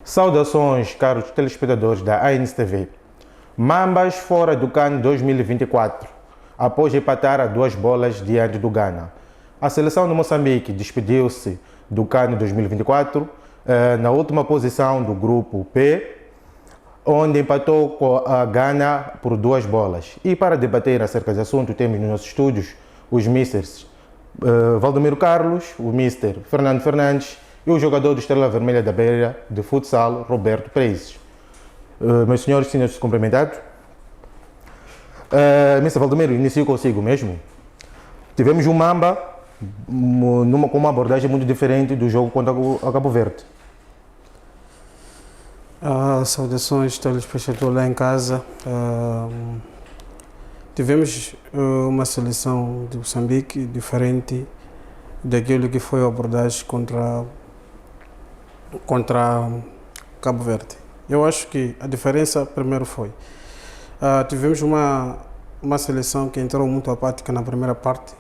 Saudações, caros telespectadores da ANS TV. Mambas fora do CAN 2024, após empatar a 2 bolas diante do Ghana. A seleção de Moçambique despediu-se do CAN 2024 na última posição do grupo P, onde empatou com a Ghana por 2 bolas. E para debater acerca desse assunto, temos nos nossos estúdios os misters Valdomiro Carlos, o mister Fernando Fernandes e o jogador do Estrela Vermelha da Beira de futsal, Roberto Prezes. Meus senhores, sintam-se cumprimentados. Mr. Valdomiro, inicio consigo mesmo. Tivemos um Mamba com uma abordagem muito diferente do jogo contra o Cabo Verde. Saudações, telespectadores lá em casa. Tivemos uma seleção de Moçambique diferente daquilo que foi a abordagem contra Cabo Verde. Eu acho que a diferença primeiro foi, tivemos uma seleção que entrou muito apática na primeira parte.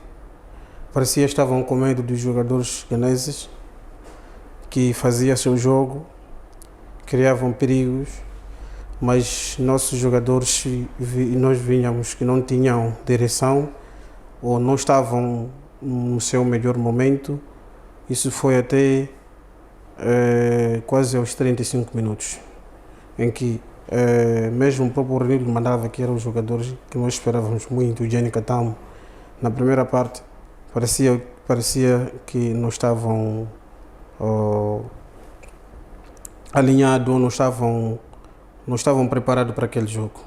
Parecia que estavam com medo dos jogadores ganeses, que faziam seu jogo, criavam perigos, mas nossos jogadores, nós vinhamos que não tinham direção ou não estavam no seu melhor momento. Isso foi até quase aos 35 minutos, em que mesmo o próprio Renildo mandava, que eram os jogadores que nós esperávamos muito, o Gianni Catamo, na primeira parte parecia que não estavam alinhados, não estavam preparados para aquele jogo.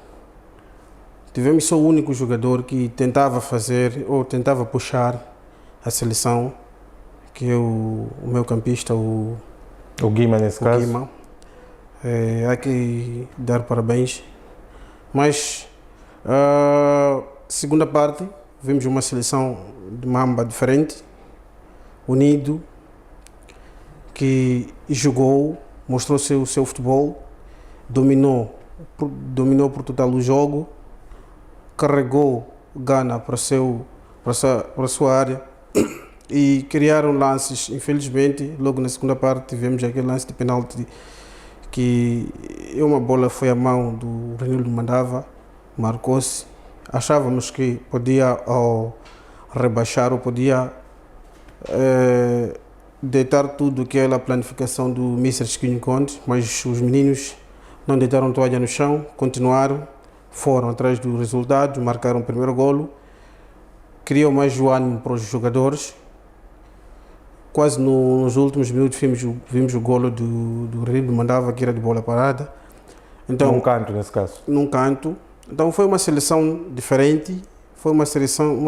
Tivemos só o único jogador que tentava fazer ou tentava puxar a seleção, que é o meu campista, o Guima, nesse caso. Guima. Há que dar parabéns. Mas, segunda parte, vimos uma seleção de Mamba diferente, unido, que jogou, mostrou o seu futebol, dominou por total o jogo, carregou Ghana para a sua área e criaram lances. Infelizmente, logo na segunda parte tivemos aquele lance de penalti que uma bola foi à mão do Renildo mandava, marcou-se. Achávamos que podia rebaixar ou podia deitar tudo que era a planificação do Mr. Chiquinho Conde, mas os meninos não deitaram toalha no chão, continuaram, foram atrás do resultado, marcaram o primeiro golo, criou mais o ânimo para os jogadores. Quase nos últimos minutos vimos o golo do Renildo mandava, que era de bola parada. Então, num canto, nesse caso. Num canto. Então foi uma seleção diferente, foi uma seleção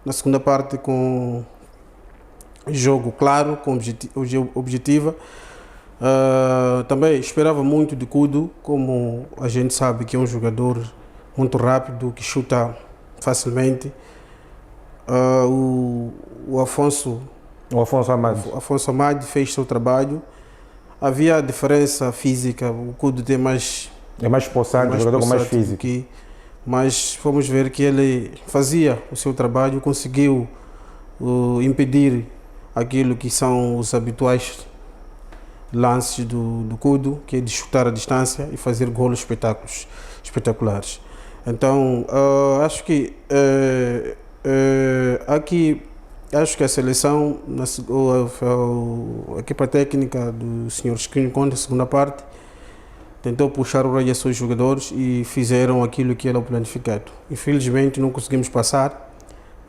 na segunda parte com jogo claro, com objetiva. Também esperava muito de Kudu, como a gente sabe que é um jogador muito rápido, que chuta facilmente. O Afonso Amade fez seu trabalho. Havia diferença física, o Kudu tem mais... É mais possante, o jogador com mais físico. Mas fomos ver que ele fazia o seu trabalho, conseguiu impedir aquilo que são os habituais lances do Kudu, que é de chutar a distância e fazer golos espetaculares. Então, acho que acho que a seleção, a equipa técnica do Sr. Chiquinho Conde, na segunda parte, tentou puxar o raio a seus jogadores e fizeram aquilo que era o planificado. Infelizmente não conseguimos passar,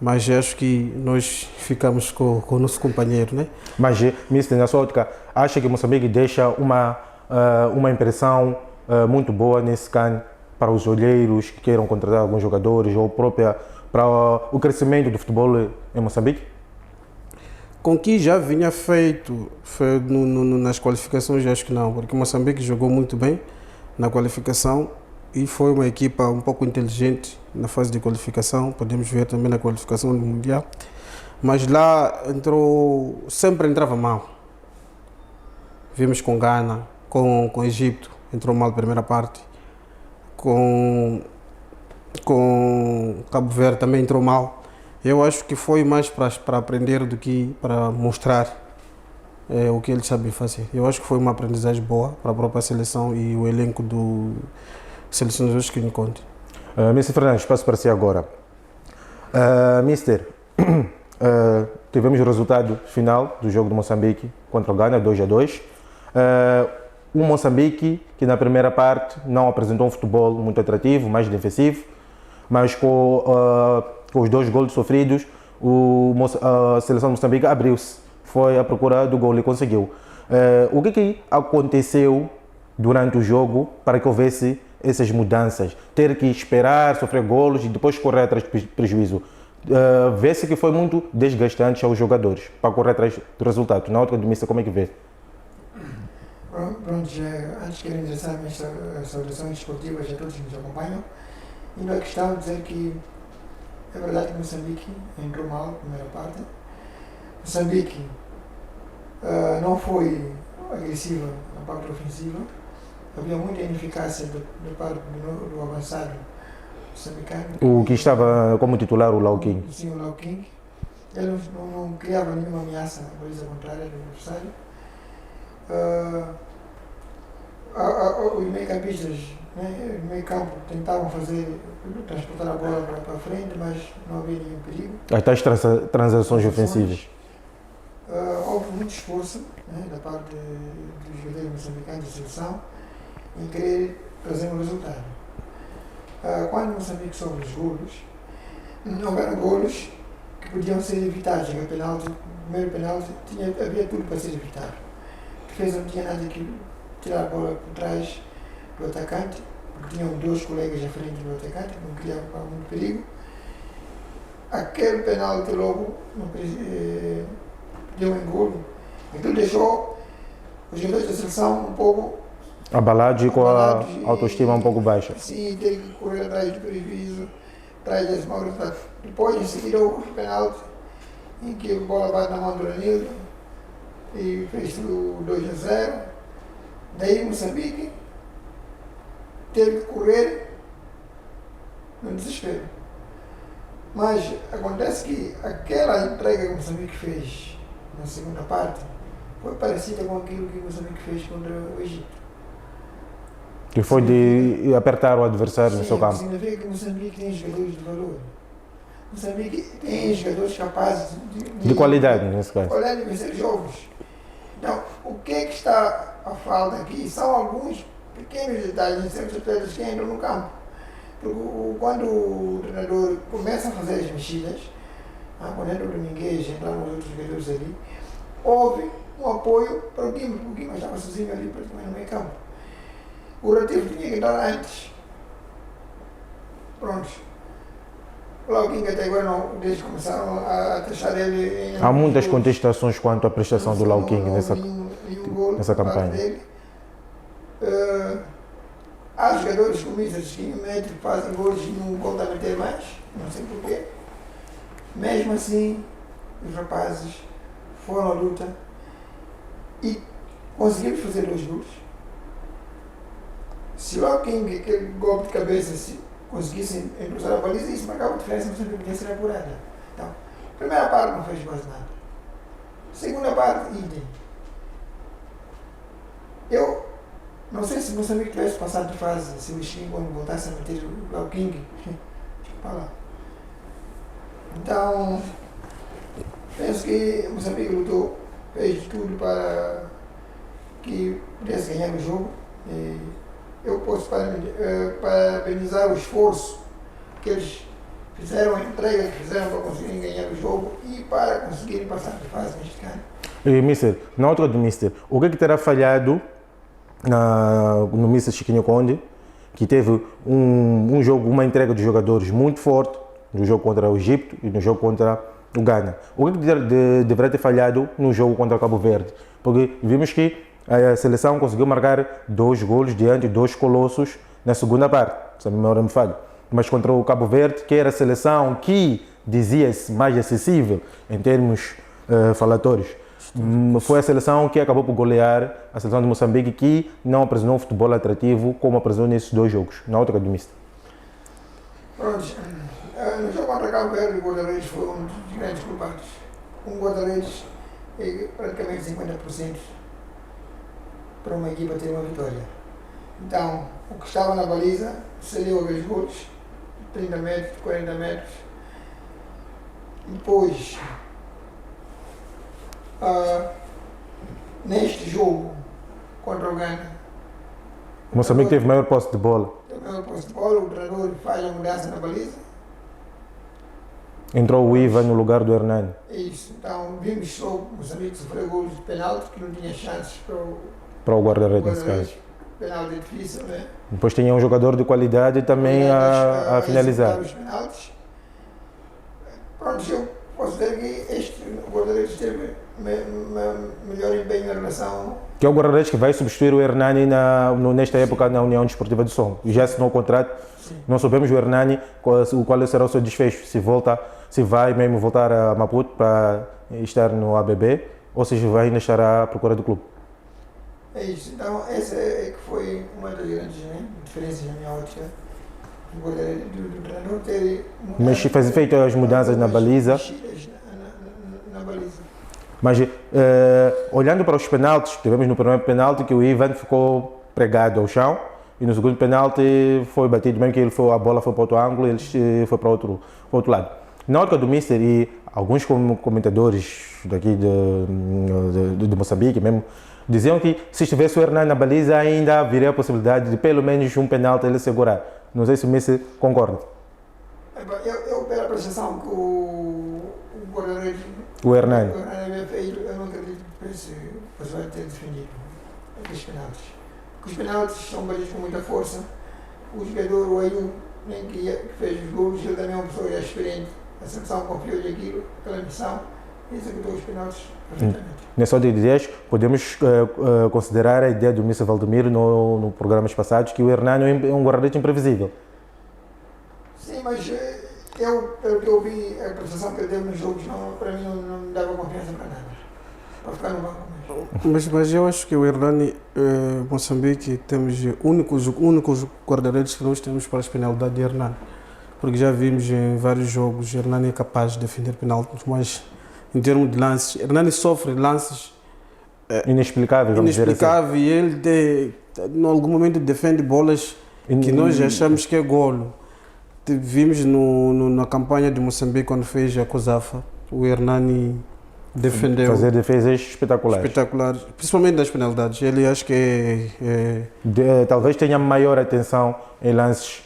mas acho que nós ficamos com o nosso companheiro, né? Mas, mister, na sua ótica, acha que Moçambique deixa uma impressão muito boa nesse CAN para os olheiros que queiram contratar alguns jogadores ou para o crescimento do futebol em Moçambique? Com que já vinha feito nas qualificações, acho que não, porque o Moçambique jogou muito bem na qualificação e foi uma equipa um pouco inteligente na fase de qualificação. Podemos ver também na qualificação do Mundial, mas lá sempre entrava mal. Vimos com Ghana, com Egito, entrou mal a primeira parte, com Cabo Verde também entrou mal. Eu acho que foi mais para aprender do que para mostrar o que eles sabem fazer. Eu acho que foi uma aprendizagem boa para a própria seleção e o elenco do selecionadores que me conte. Mr. Fernandes, passo para si agora. Mister, tivemos o resultado final do jogo do Moçambique contra o Ghana, 2-2. O Moçambique, que na primeira parte não apresentou um futebol muito atrativo, mais defensivo, mas com os 2 golos sofridos, a seleção de Moçambique abriu-se, foi à procura do gol e conseguiu. O que aconteceu durante o jogo para que houvesse essas mudanças? Ter que esperar, sofrer golos e depois correr atrás de prejuízo. Vê-se que foi muito desgastante aos jogadores para correr atrás do resultado. Na outra domista, como é que vê? Pronto, antes quero endereçar as minhas saudações esportivas a todos que nos acompanham. E a questão de dizer que é verdade que Moçambique entrou mal na primeira parte. Moçambique não foi agressiva na parte ofensiva. Havia muita ineficácia da parte do avançado moçambicano. O que estava como titular, o Lau King. Sim, o Lau King. Ele não criava nenhuma ameaça à baliza contrária do adversário. Os meio-campistas, né, no meio-campo, tentavam transportar a bola para a frente, mas não havia nenhum perigo. As tais transações ofensivas. Houve muito esforço, né, da parte dos jogadores moçambicanos da seleção em querer trazer um resultado. Quando Moçambique sofre os golos, não eram golos que podiam ser evitados. O primeiro penalti havia tudo para ser evitado. A defesa não tinha nada que tirar a bola por trás do atacante, porque tinham 2 colegas à frente do atacante, não criava muito perigo. Aquele penalti logo deu um engolo. Aquilo deixou os jogadores da seleção um pouco abalados e com a autoestima um pouco baixa. Sim, ter que correr atrás do prejuízo, atrás das mãos. Depois, em seguida, houve o penalti em que a bola bate na mão do Danilo e fez o 2-0. Daí Moçambique teve que correr no desespero. Mas acontece que aquela entrega que Moçambique fez na segunda parte foi parecida com aquilo que Moçambique fez contra o Egito. Que foi de apertar o adversário no seu campo. Significa que Moçambique tem jogadores de valor. Moçambique tem jogadores capazes de qualidade, nesse caso. De vencer jogos. Então, o que está a falta aqui são alguns pequenos detalhes em certos atletas que entram no campo. Porque quando o treinador começa a fazer as mexidas, quando entra o Domingues, entraram os outros jogadores ali, houve um apoio para o time, porque o time estava sozinho ali praticamente no meio campo. O Rativo tinha que entrar antes. Pronto. O Lau King até agora não, desde que começaram a taxar ele. Há muitas contestações quanto à prestação do Lau King nessa campanha. Dele. Há jogadores com míseros que metem, fazem gols e não voltam a meter mais, não sei porquê. Mesmo assim, os rapazes foram à luta e conseguimos fazer 2 gols. Se o Lau King, aquele golpe de cabeça, se conseguisse cruzar a baliza, isso marcava a diferença, não sempre podia ser apurada. Então, a primeira parte não fez quase nada. Segunda parte, idem. Eu não sei se Moçambique tivesse passado de fase, se o Xing, quando voltasse a meter o Lau King, para lá. Então, penso que Moçambique lutou, fez tudo para que pudesse ganhar o jogo. Eu posso parabenizar o esforço que eles fizeram, a entrega que fizeram para conseguirem ganhar o jogo e para conseguirem passar de fase neste ano. E, Mister, na outra do Mister, o que é que terá falhado no Mister Chiquinho Conde, que teve um jogo, uma entrega de jogadores muito forte no jogo contra o Egito e no jogo contra o Ghana? O que é que deverá ter falhado no jogo contra o Cabo Verde? Porque vimos que a seleção conseguiu marcar 2 golos diante de 2 colossos na segunda parte, se a memória me falha. Mas contra o Cabo Verde, que era a seleção que dizia-se mais acessível em termos falatórios, foi a seleção que acabou por golear a seleção de Moçambique, que não apresentou um futebol atrativo como apresentou nesses 2 jogos, na outra do Mister. Pronto, no jogo contra o Cabo Verde, o guarda-redes foi um dos grandes culpados. Um guarda-redes é praticamente 50% para uma equipa ter uma vitória. Então, o que estava na baliza saiu aqueles gols, 30 metros, 40 metros. Depois, neste jogo contra o Ghana, Moçambique teve maior posse de bola. o treinador faz a mudança na baliza. Entrou o Ivan no lugar do Hernani. Isso, então vimos só o Moçambique sofrer golos de penalti que não tinha chances Para o guarda-redes, nesse guarda-redes. caso. Penalti é difícil, né? Depois tinha um jogador de qualidade também a finalizar. Os penaltis. Pronto, eu posso dizer que este guarda-redes teve melhor empenho em relação. Que é o guarda-redes que vai substituir o Hernani nesta época na União Desportiva do Som. Já assinou o contrato. Sim. Não sabemos o Hernani qual será o seu desfecho. Se vai mesmo voltar a Maputo para estar no ABB ou se vai ainda estar à procura do clube. É isso. Então, essa é que foi uma das grandes diferenças na minha ótica. Do treinador ter. Mas faz feito as mudanças na baliza. Na baliza. Mas olhando para os penaltis, tivemos no primeiro penalti que o Ivan ficou pregado ao chão e no segundo penalti foi batido, mesmo que a bola foi para outro ângulo, ele foi para outro lado. Na ótica do Mister e alguns comentadores daqui de Moçambique mesmo, diziam que se estivesse o Hernani na baliza ainda haveria a possibilidade de pelo menos um penalti ele segurar. Não sei se o Mister concorda. Eu pela apreciação que o guarda-redes O Hernani. havia feito, eu não acredito que vai ter defendido aqueles penaltis. Porque os penaltis são batidos com muita força. O jogador, o Ayu, nem que fez os gols, ele também é uma pessoa já experiente. A seleção confiou-lhe aquilo, aquela missão, e executou os penaltis perfeitamente. Nessa ordem de ideias, podemos considerar a ideia do Mr. Valdemiro no programas passados que o Hernani é um guarda-redes imprevisível. Sim, mas pelo que eu vi, a prestação que ele deu nos jogos, para mim não me dava confiança para nada. Para ficar no banco mesmo. Mas eu acho que o Hernani, Moçambique, temos únicos guarda-redes que nós temos para as penalidades de Hernani. Porque já vimos em vários jogos, Hernani é capaz de defender penaltis, mas em termos de lances, Hernani sofre lances Inexplicável, vamos dizer assim. e ele em algum momento defende bolas que nós achamos que é golo. Vimos na campanha de Moçambique quando fez a COSAFA, o Hernani defendeu. Fazer defesas espetaculares. Principalmente das penalidades. Ele acho que talvez tenha maior atenção em lances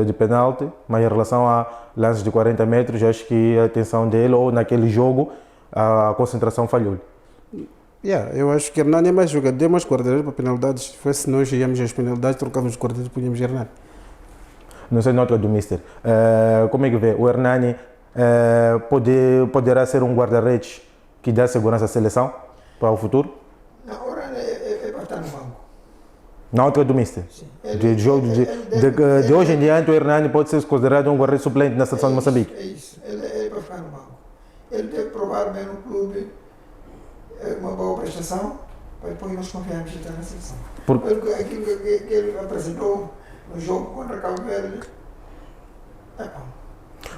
de penalti, mas em relação a lances de 40 metros, acho que a atenção dele, ou naquele jogo, a concentração falhou. Eu acho que Hernani é mais jogador, mais guarda-redes para penalidades. Se fosse nós íamos às penalidades, trocávamos os guarda-redes e punhamos Hernani. Não sei na outra do Mister. Como é que vê? O Hernani poderá ser um guarda-redes que dá segurança à seleção para o futuro? Não, o Hernani é para estar no banco. Na outra do Mister? Sim. De hoje em diante, o Hernani pode ser considerado um guarda-redes suplente na seleção de Moçambique? É isso. Ele é para ficar no banco. Ele deve provar bem no clube uma boa prestação para depois nós confiarmos em estar na seleção. Aquilo que ele apresentou no jogo contra Cabo Verde é bom.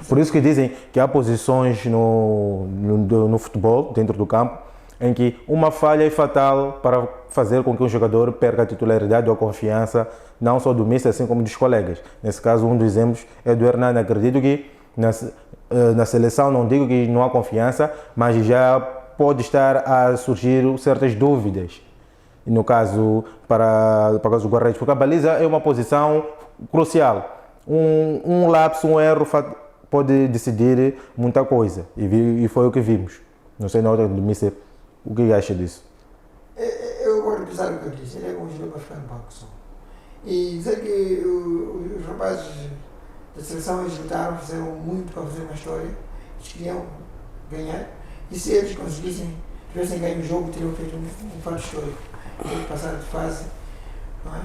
Por isso que dizem que há posições no futebol, dentro do campo, em que uma falha é fatal para fazer com que um jogador perca a titularidade ou a confiança, não só do Mister, assim como dos colegas. Nesse caso, um dos exemplos é do Hernani. Acredito que na seleção, não digo que não há confiança, mas já pode estar a surgir certas dúvidas. No caso, para o caso do guarda-redes, porque a baliza é uma posição crucial. Um lapso, um erro pode decidir muita coisa. E foi o que vimos. Não sei na hora do Mister, o que acha disso? Eu vou revisar o que eu disse. Ele é um jogador para ficar no banco só. E dizer que os rapazes da seleção eles lutaram, fizeram muito para fazer uma história. Eles queriam ganhar. E se eles tivessem ganho o jogo, teriam feito um fato histórico. Eles passaram de fase, não é?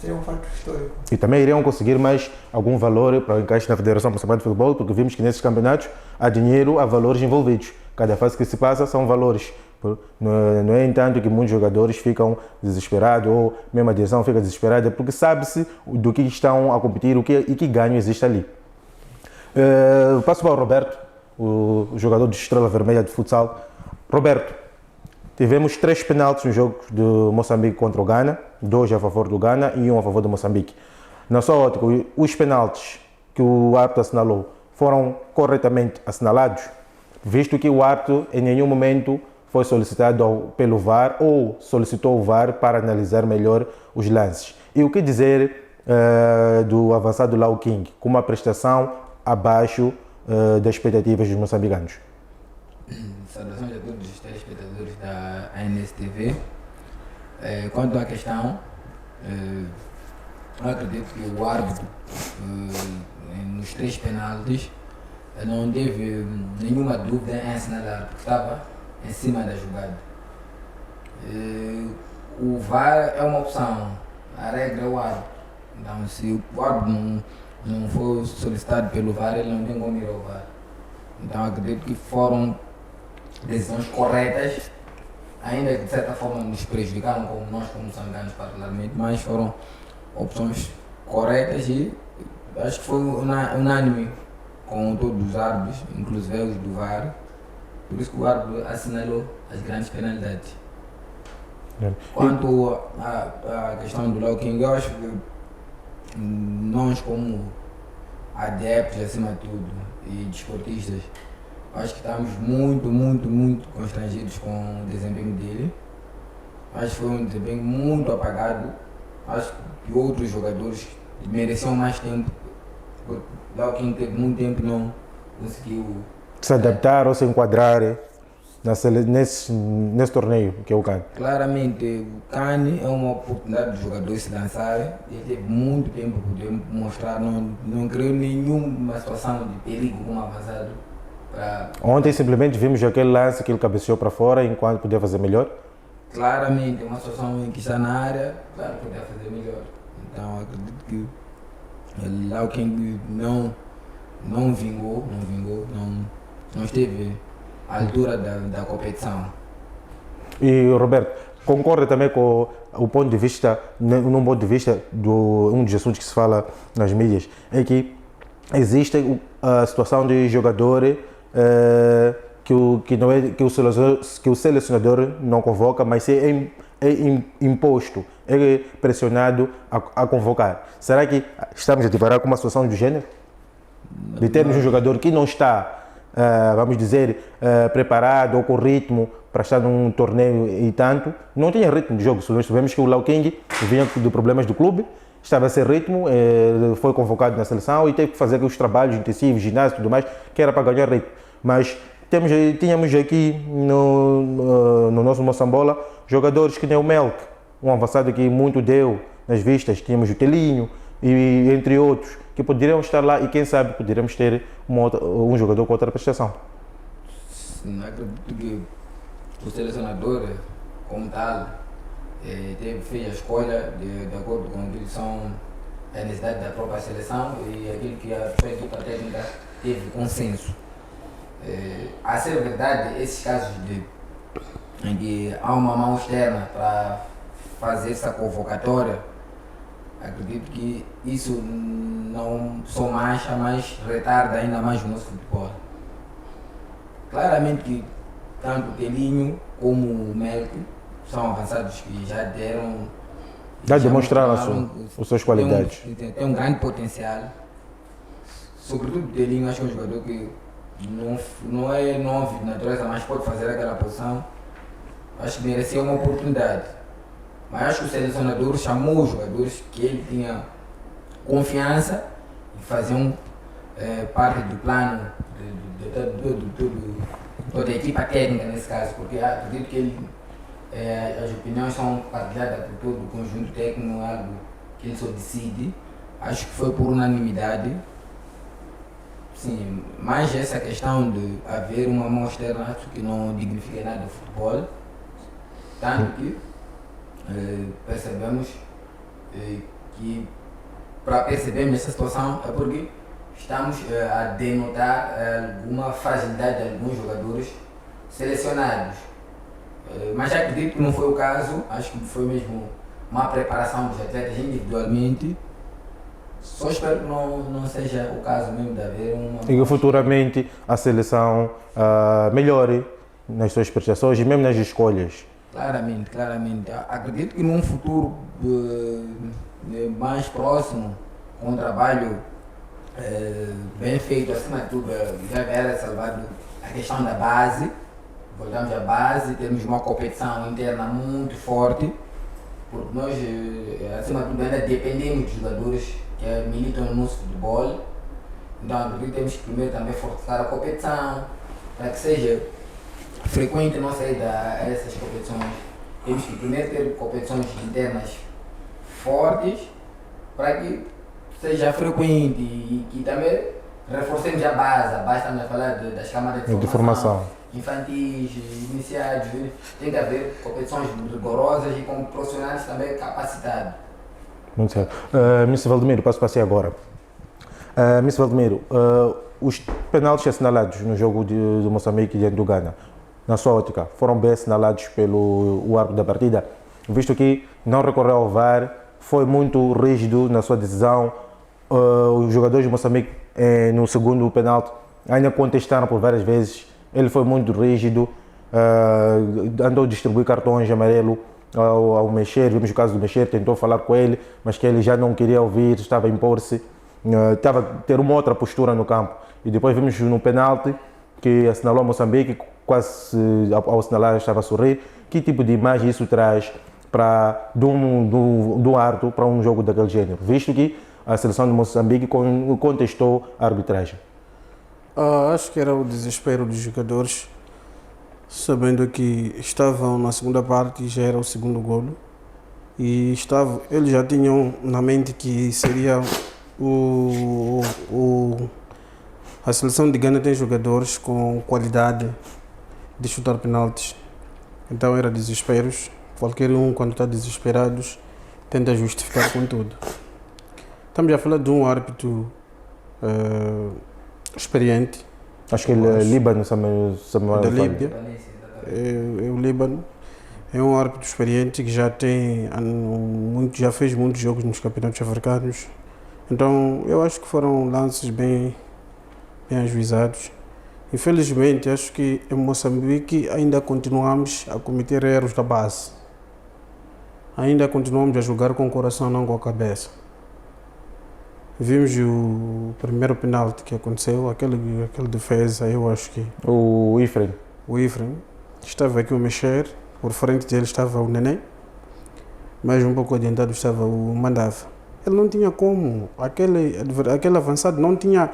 Seria um fato histórico. E também iriam conseguir mais algum valor para o encaixe na Federação Moçambicana de Futebol, porque vimos que nesses campeonatos há dinheiro, há valores envolvidos. Cada fase que se passa são valores. Não é entanto que muitos jogadores ficam desesperados, ou mesmo a direção fica desesperada, porque sabe-se do que estão a competir e que ganho existe ali. Passo para o Roberto, o jogador de Estrela Vermelha de futsal. Roberto, tivemos 3 penaltis no jogo do Moçambique contra o Ghana, 2 a favor do Ghana e 1 a favor do Moçambique. Na sua ótica, os penaltis que o árbitro assinalou foram corretamente assinalados, visto que o árbitro em nenhum momento foi solicitado pelo VAR ou solicitou o VAR para analisar melhor os lances. E o que dizer do avançado Lau King, com uma prestação abaixo das expectativas dos moçambicanos? Saudações a todos os telespectadores da ANSTV. Quanto à questão, eu acredito que o árbitro, nos 3 penaltis, não teve nenhuma dúvida em assinalar, porque estava em cima da jogada. O VAR é uma opção, a regra é o árbitro. Então, se o árbitro não for solicitado pelo VAR, ele não tem como ir ao VAR. Então, acredito que foram decisões corretas, ainda que de certa forma nos prejudicaram, como nós, como moçambicanos particularmente, mas foram opções corretas e acho que foi unânime com todos os árbitros, inclusive os do VAR. Por isso que o árbitro assinalou as grandes penalidades. Quanto à questão do Lau King, eu acho que nós, como adeptos acima de tudo e desportistas, acho que estamos muito constrangidos com o desempenho dele. Acho que foi um desempenho muito apagado. Acho que outros jogadores mereciam mais tempo. O Lau King teve muito tempo e não conseguiu Se adaptar ou se enquadrar nesse torneio que é o CAN. Claramente, o CAN é uma oportunidade dos jogadores se lançarem. Ele teve muito tempo para poder mostrar, não criou nenhuma situação de perigo como avançado. Ontem simplesmente vimos aquele lance que ele cabeceou para fora enquanto podia fazer melhor. Claramente, uma situação em que está na área, claro, podia fazer melhor. Então, acredito que o Lau King não vingou, não esteve à altura da competição. E Roberto, concorda também com o ponto de vista, num ponto de vista um dos assuntos que se fala nas mídias, é que existe a situação de jogador que o selecionador não convoca, mas é imposto, é pressionado a convocar. Será que estamos a deparar com uma situação do gênero? De termos um jogador que não está, vamos dizer, preparado ou com ritmo para estar num torneio e tanto, não tinha ritmo de jogo. Nós tivemos que o Lau King vinha de problemas do clube, estava sem ritmo, foi convocado na seleção e teve que fazer os trabalhos intensivos, ginásio e tudo mais, que era para ganhar ritmo. Mas tínhamos aqui no nosso Moçambola jogadores que nem o Melk, um avançado que muito deu nas vistas, tínhamos o Telinho e entre outros, que poderiam estar lá e quem sabe poderíamos ter um jogador com outra prestação. Sim, acredito que o selecionador, como tal, fez a escolha de acordo com aquilo que são a necessidade da própria seleção e aquilo que a sua equipa técnica teve consenso. A ser verdade, esses casos em que há uma mão externa para fazer essa convocatória, acredito que isso não só mancha, mas retarda ainda mais o nosso futebol. Claramente que tanto o Telinho como o Melk são avançados que já deram... Já demonstraram as suas qualidades. Tem um grande potencial. Sobretudo o Telinho, acho que é um jogador que não é novo de natureza, mas pode fazer aquela posição. Acho que merecia uma oportunidade. Mas acho que o selecionador chamou os jogadores que ele tinha confiança e faziam parte do plano de toda a equipa técnica nesse caso, porque acredito que as opiniões são partilhadas por todo o conjunto técnico, não é algo que ele só decide. Acho que foi por unanimidade. Sim, mas essa questão de haver uma mão externa acho que não dignifica nada do futebol, tanto que percebemos que para percebermos essa situação é porque estamos a denotar alguma fragilidade de alguns jogadores selecionados. Mas acredito que não foi o caso, acho que foi mesmo uma preparação dos atletas individualmente. Só espero que não seja o caso mesmo de haver uma... E que futuramente a seleção melhore nas suas prestações e mesmo nas escolhas. Claramente, claramente. Acredito que num futuro mais próximo, com um trabalho bem feito, acima de tudo, já era salvado a questão da base. Voltamos à base, temos uma competição interna muito forte, porque nós, acima de tudo, ainda dependemos dos jogadores que militam no nosso futebol. Então, acredito que temos que primeiro também fortificar a competição, para que seja frequente nossa ida a essas competições. Temos que primeiro ter competições internas fortes, para que seja frequente e que também reforcemos a base. A base, estamos a falar das câmaras de formação. Infantis, iniciados, tem que haver competições rigorosas e com profissionais também capacitados. Muito certo. Mr. Valdemiro, passo para si agora. Mr. Valdemiro, os penaltis assinalados no jogo do Moçambique diante do Ghana, na sua ótica, foram bem assinalados pelo árbitro da partida, visto que não recorreu ao VAR, foi muito rígido na sua decisão. Os jogadores de Moçambique, no segundo penalti, ainda contestaram por várias vezes. Ele foi muito rígido, andou a distribuir cartões amarelos ao Mexer. Vimos o caso do Mexer, tentou falar com ele, mas que ele já não queria ouvir, estava a impor-se, estava a ter uma outra postura no campo. E depois vimos no penalti que assinalou Moçambique, quase ao assinalar estava a sorrir. Que tipo de imagem isso traz do árbitro para um jogo daquele género, visto que a seleção de Moçambique contestou a arbitragem? Acho que era o desespero dos jogadores, sabendo que estavam na segunda parte e já era o segundo golo. E eles já tinham na mente que seria a seleção de Gana tem jogadores com qualidade de chutar penaltis. Então era desesperos. Qualquer um, quando está desesperado, tenta justificar com tudo. Estamos a falar de um árbitro experiente. Acho que ele é Líbano, da Líbia. É o Líbano. É um árbitro experiente que já fez muitos jogos nos campeonatos africanos. Então eu acho que foram lances bem ajuizados. Infelizmente, acho que em Moçambique ainda continuamos a cometer erros da base. Ainda continuamos a jogar com o coração, não com a cabeça. Vimos o primeiro penalti que aconteceu, aquele defesa, eu acho que... O Ifrem. Estava aqui o Mexer, por frente dele estava o Neném, mais um pouco adiantado estava o Mandava. Ele não tinha como, aquele avançado não tinha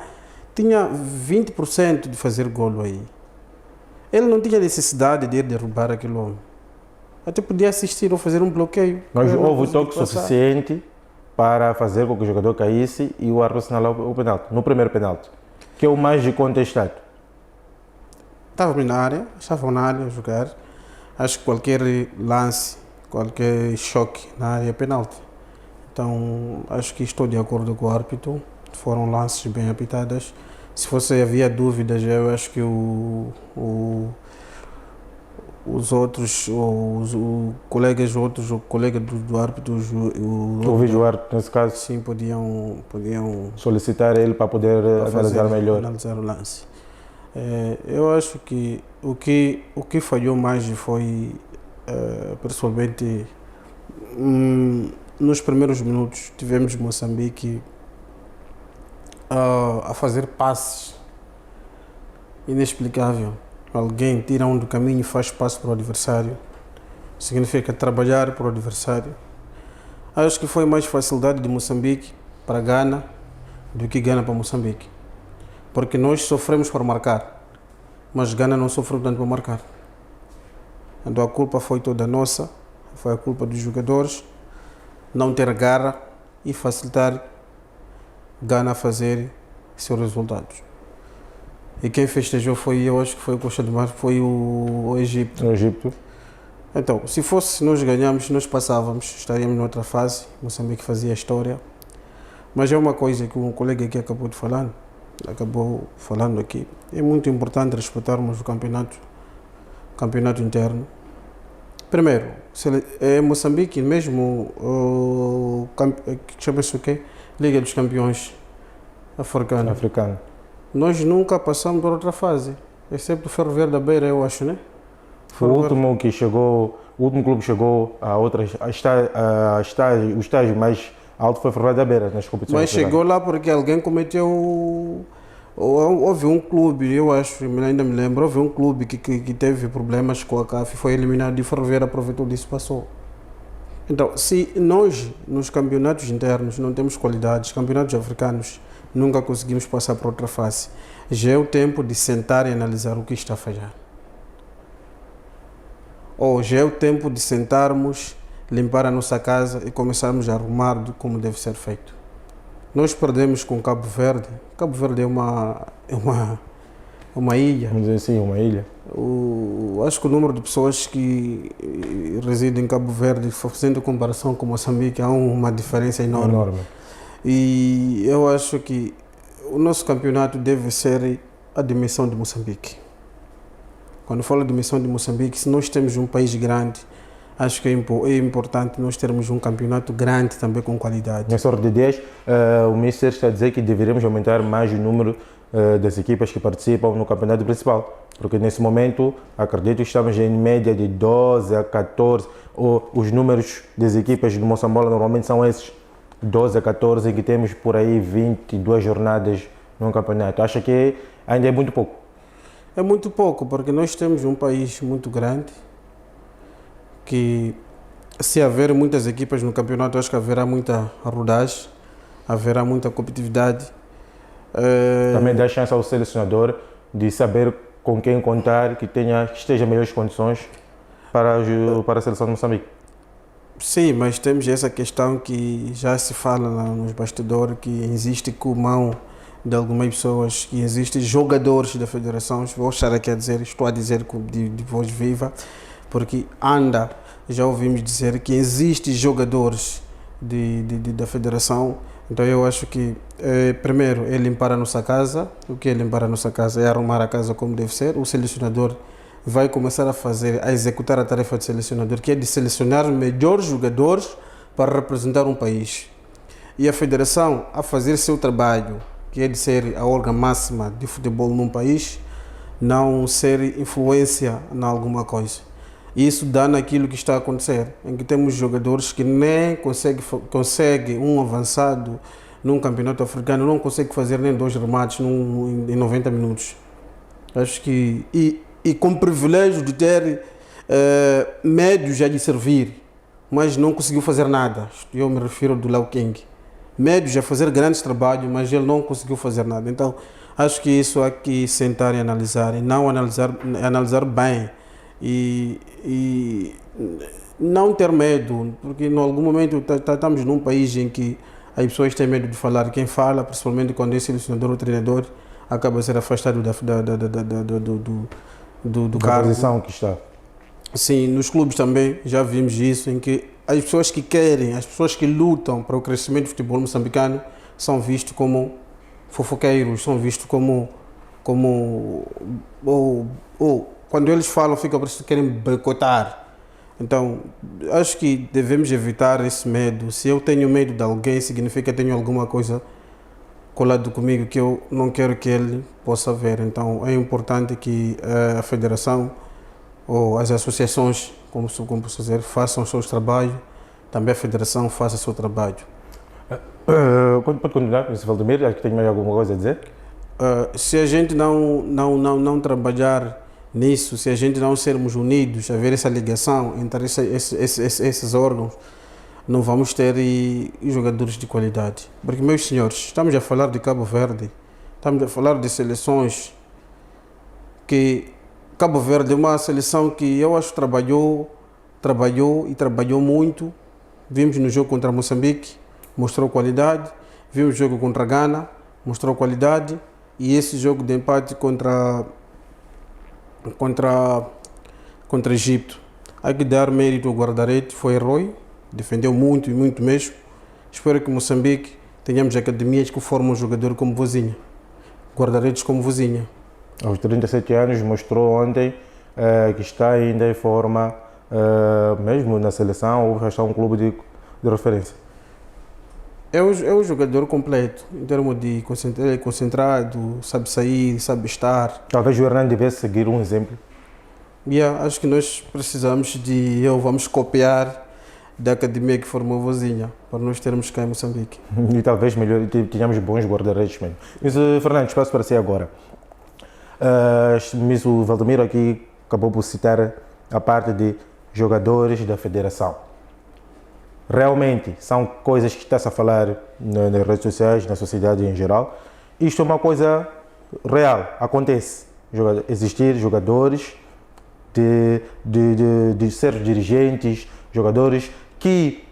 20% de fazer golo aí. Ele não tinha necessidade de ir derrubar aquele homem. Até podia assistir ou fazer um bloqueio. Mas houve toque suficiente para fazer com que o jogador caísse e o árbitro assinalou o penalti, no primeiro penalti, que é o mais contestado. Estavam na área a jogar. Acho que qualquer lance, qualquer choque na área é penalti. Então, acho que estou de acordo com o árbitro. Foram lances bem apitados. Se havia dúvidas, eu acho que os outros, o colega do árbitro, o vídeo árbitro, nesse caso, sim, podiam solicitar ele para poder analisar melhor. Analisar o lance. Eu acho que o que falhou mais foi, pessoalmente, nos primeiros minutos tivemos Moçambique a fazer passes inexplicável. Alguém tira um do caminho e faz passo para o adversário. Significa trabalhar para o adversário. Acho que foi mais facilidade de Moçambique para Gana do que Gana para Moçambique. Porque nós sofremos para marcar, mas Gana não sofreu tanto para marcar. Então a culpa foi toda nossa, foi a culpa dos jogadores não ter garra e facilitar Gana a fazer seus resultados. E quem festejou eu acho que foi o Costa do Mar, foi o Egito. O Egito. Então, se nós ganhamos, nós passávamos, estaríamos noutra fase, Moçambique fazia a história. Mas é uma coisa que um colega aqui acabou falando aqui, é muito importante respeitarmos o campeonato interno. Primeiro, é Moçambique, mesmo chama-se o quê? Liga dos Campeões Africano. Nós nunca passamos por outra fase, exceto o Ferroviário da Beira, eu acho, né? Foi o último que chegou, o último clube que chegou a outras, o estágio mais alto foi Ferroviária da Beira nas competições. Mas chegou lá porque alguém cometeu. Houve um clube, eu acho, ainda me lembro, houve um clube que teve problemas com a CAF e foi eliminado e o Ferroviária aproveitou disso e passou. Então, se nós, nos campeonatos internos, não temos qualidades, campeonatos africanos, nunca conseguimos passar para outra fase, já é o tempo de sentar e analisar o que está a falhar. Ou já é o tempo de sentarmos, limpar a nossa casa e começarmos a arrumar como deve ser feito. Nós perdemos com Cabo Verde. Cabo Verde é uma ilha. Vamos dizer assim, uma ilha. Acho que o número de pessoas que residem em Cabo Verde, fazendo comparação com Moçambique, há uma diferença enorme. E eu acho que o nosso campeonato deve ser a dimensão de Moçambique. Quando falo de dimensão de Moçambique, se nós temos um país grande, acho que é importante nós termos um campeonato grande também com qualidade. Nessa ordem de ideias, o Ministério está a dizer que deveríamos aumentar mais o número das equipas que participam no campeonato principal, porque nesse momento, acredito que estamos em média de 12 a 14, os números das equipas do Moçambola normalmente são esses, 12 a 14, em que temos por aí 22 jornadas no campeonato. Acha que ainda é muito pouco? É muito pouco, porque nós temos um país muito grande, que se haver muitas equipas no campeonato, acho que haverá muita rodagem, haverá muita competitividade. Também dá chance ao selecionador de saber com quem contar, que esteja em melhores condições para a seleção de Moçambique. Sim, mas temos essa questão que já se fala nos bastidores, que existe com mão de algumas pessoas, que existem jogadores da federação, vou estar aqui a dizer, estou a dizer de voz viva, porque já ouvimos dizer que existem jogadores da federação. Então eu acho que primeiro é limpar a nossa casa. O que é limpar a nossa casa? É arrumar a casa como deve ser. O selecionador vai começar a executar a tarefa de selecionador, que é de selecionar os melhores jogadores para representar um país. E a federação a fazer seu trabalho, que é de ser a órgão máxima de futebol num país, não ser influência em alguma coisa. Isso dá naquilo que está a acontecer, em que temos jogadores que nem conseguem um avançado num campeonato africano, não consegue fazer nem 2 remates em 90 minutos. Acho que, e com o privilégio de ter médios a lhe servir, mas não conseguiu fazer nada. Eu me refiro do Lau King. Médios a fazer grandes trabalhos, mas ele não conseguiu fazer nada. Então, acho que isso há que sentar e analisar, e não analisar bem. E não ter medo, porque em algum momento estamos num país em que as pessoas têm medo de falar. Quem fala, principalmente quando é selecionador ou treinador, acaba a ser afastado do cargo. Posição que está. Sim, nos clubes também já vimos isso, em que as pessoas que querem, as pessoas que lutam para o crescimento do futebol moçambicano são vistos como fofoqueiros, são vistos como quando eles falam, fica para que querem boicotar. Então, acho que devemos evitar esse medo. Se eu tenho medo de alguém, significa que tenho alguma coisa colado comigo que eu não quero que ele possa ver. Então, é importante que a federação ou as associações, como posso dizer, façam os seus trabalhos, também a federação faça o seu trabalho. Pode continuar, Mr. Valdemir, acho que tem mais alguma coisa a dizer? Se a gente não trabalhar nisso, se a gente não sermos unidos, haver essa ligação entre esses órgãos, não vamos ter jogadores de qualidade. Porque, meus senhores, estamos a falar de Cabo Verde, estamos a falar de seleções que Cabo Verde é uma seleção que eu acho que trabalhou muito. Vimos no jogo contra Moçambique, mostrou qualidade. Vimos o jogo contra Gana, mostrou qualidade. E esse jogo de empate contra Egito, há que dar mérito ao guarda-redes, foi herói, defendeu muito e muito mesmo. Espero que Moçambique tenhamos academias que formam um jogador como Vozinha, guarda-redes como Vozinha. Aos 37 anos mostrou ontem que está ainda em forma, mesmo na seleção, ou já está um clube de referência. É o jogador completo, em termos de concentrado, sabe sair, sabe estar. Talvez o Hernani devesse seguir um exemplo. Acho que nós precisamos vamos copiar da academia que formou Vozinha, para nós termos cá em Moçambique. E talvez melhor, tenhamos bons guarda-redes mesmo. Mas, Fernando, espaço para si agora. Mas o Valdemiro aqui acabou por citar a parte de jogadores da federação. Realmente são coisas que está-se a falar nas redes sociais, na sociedade em geral. Isto é uma coisa real, acontece. Existir jogadores de ser dirigentes, jogadores que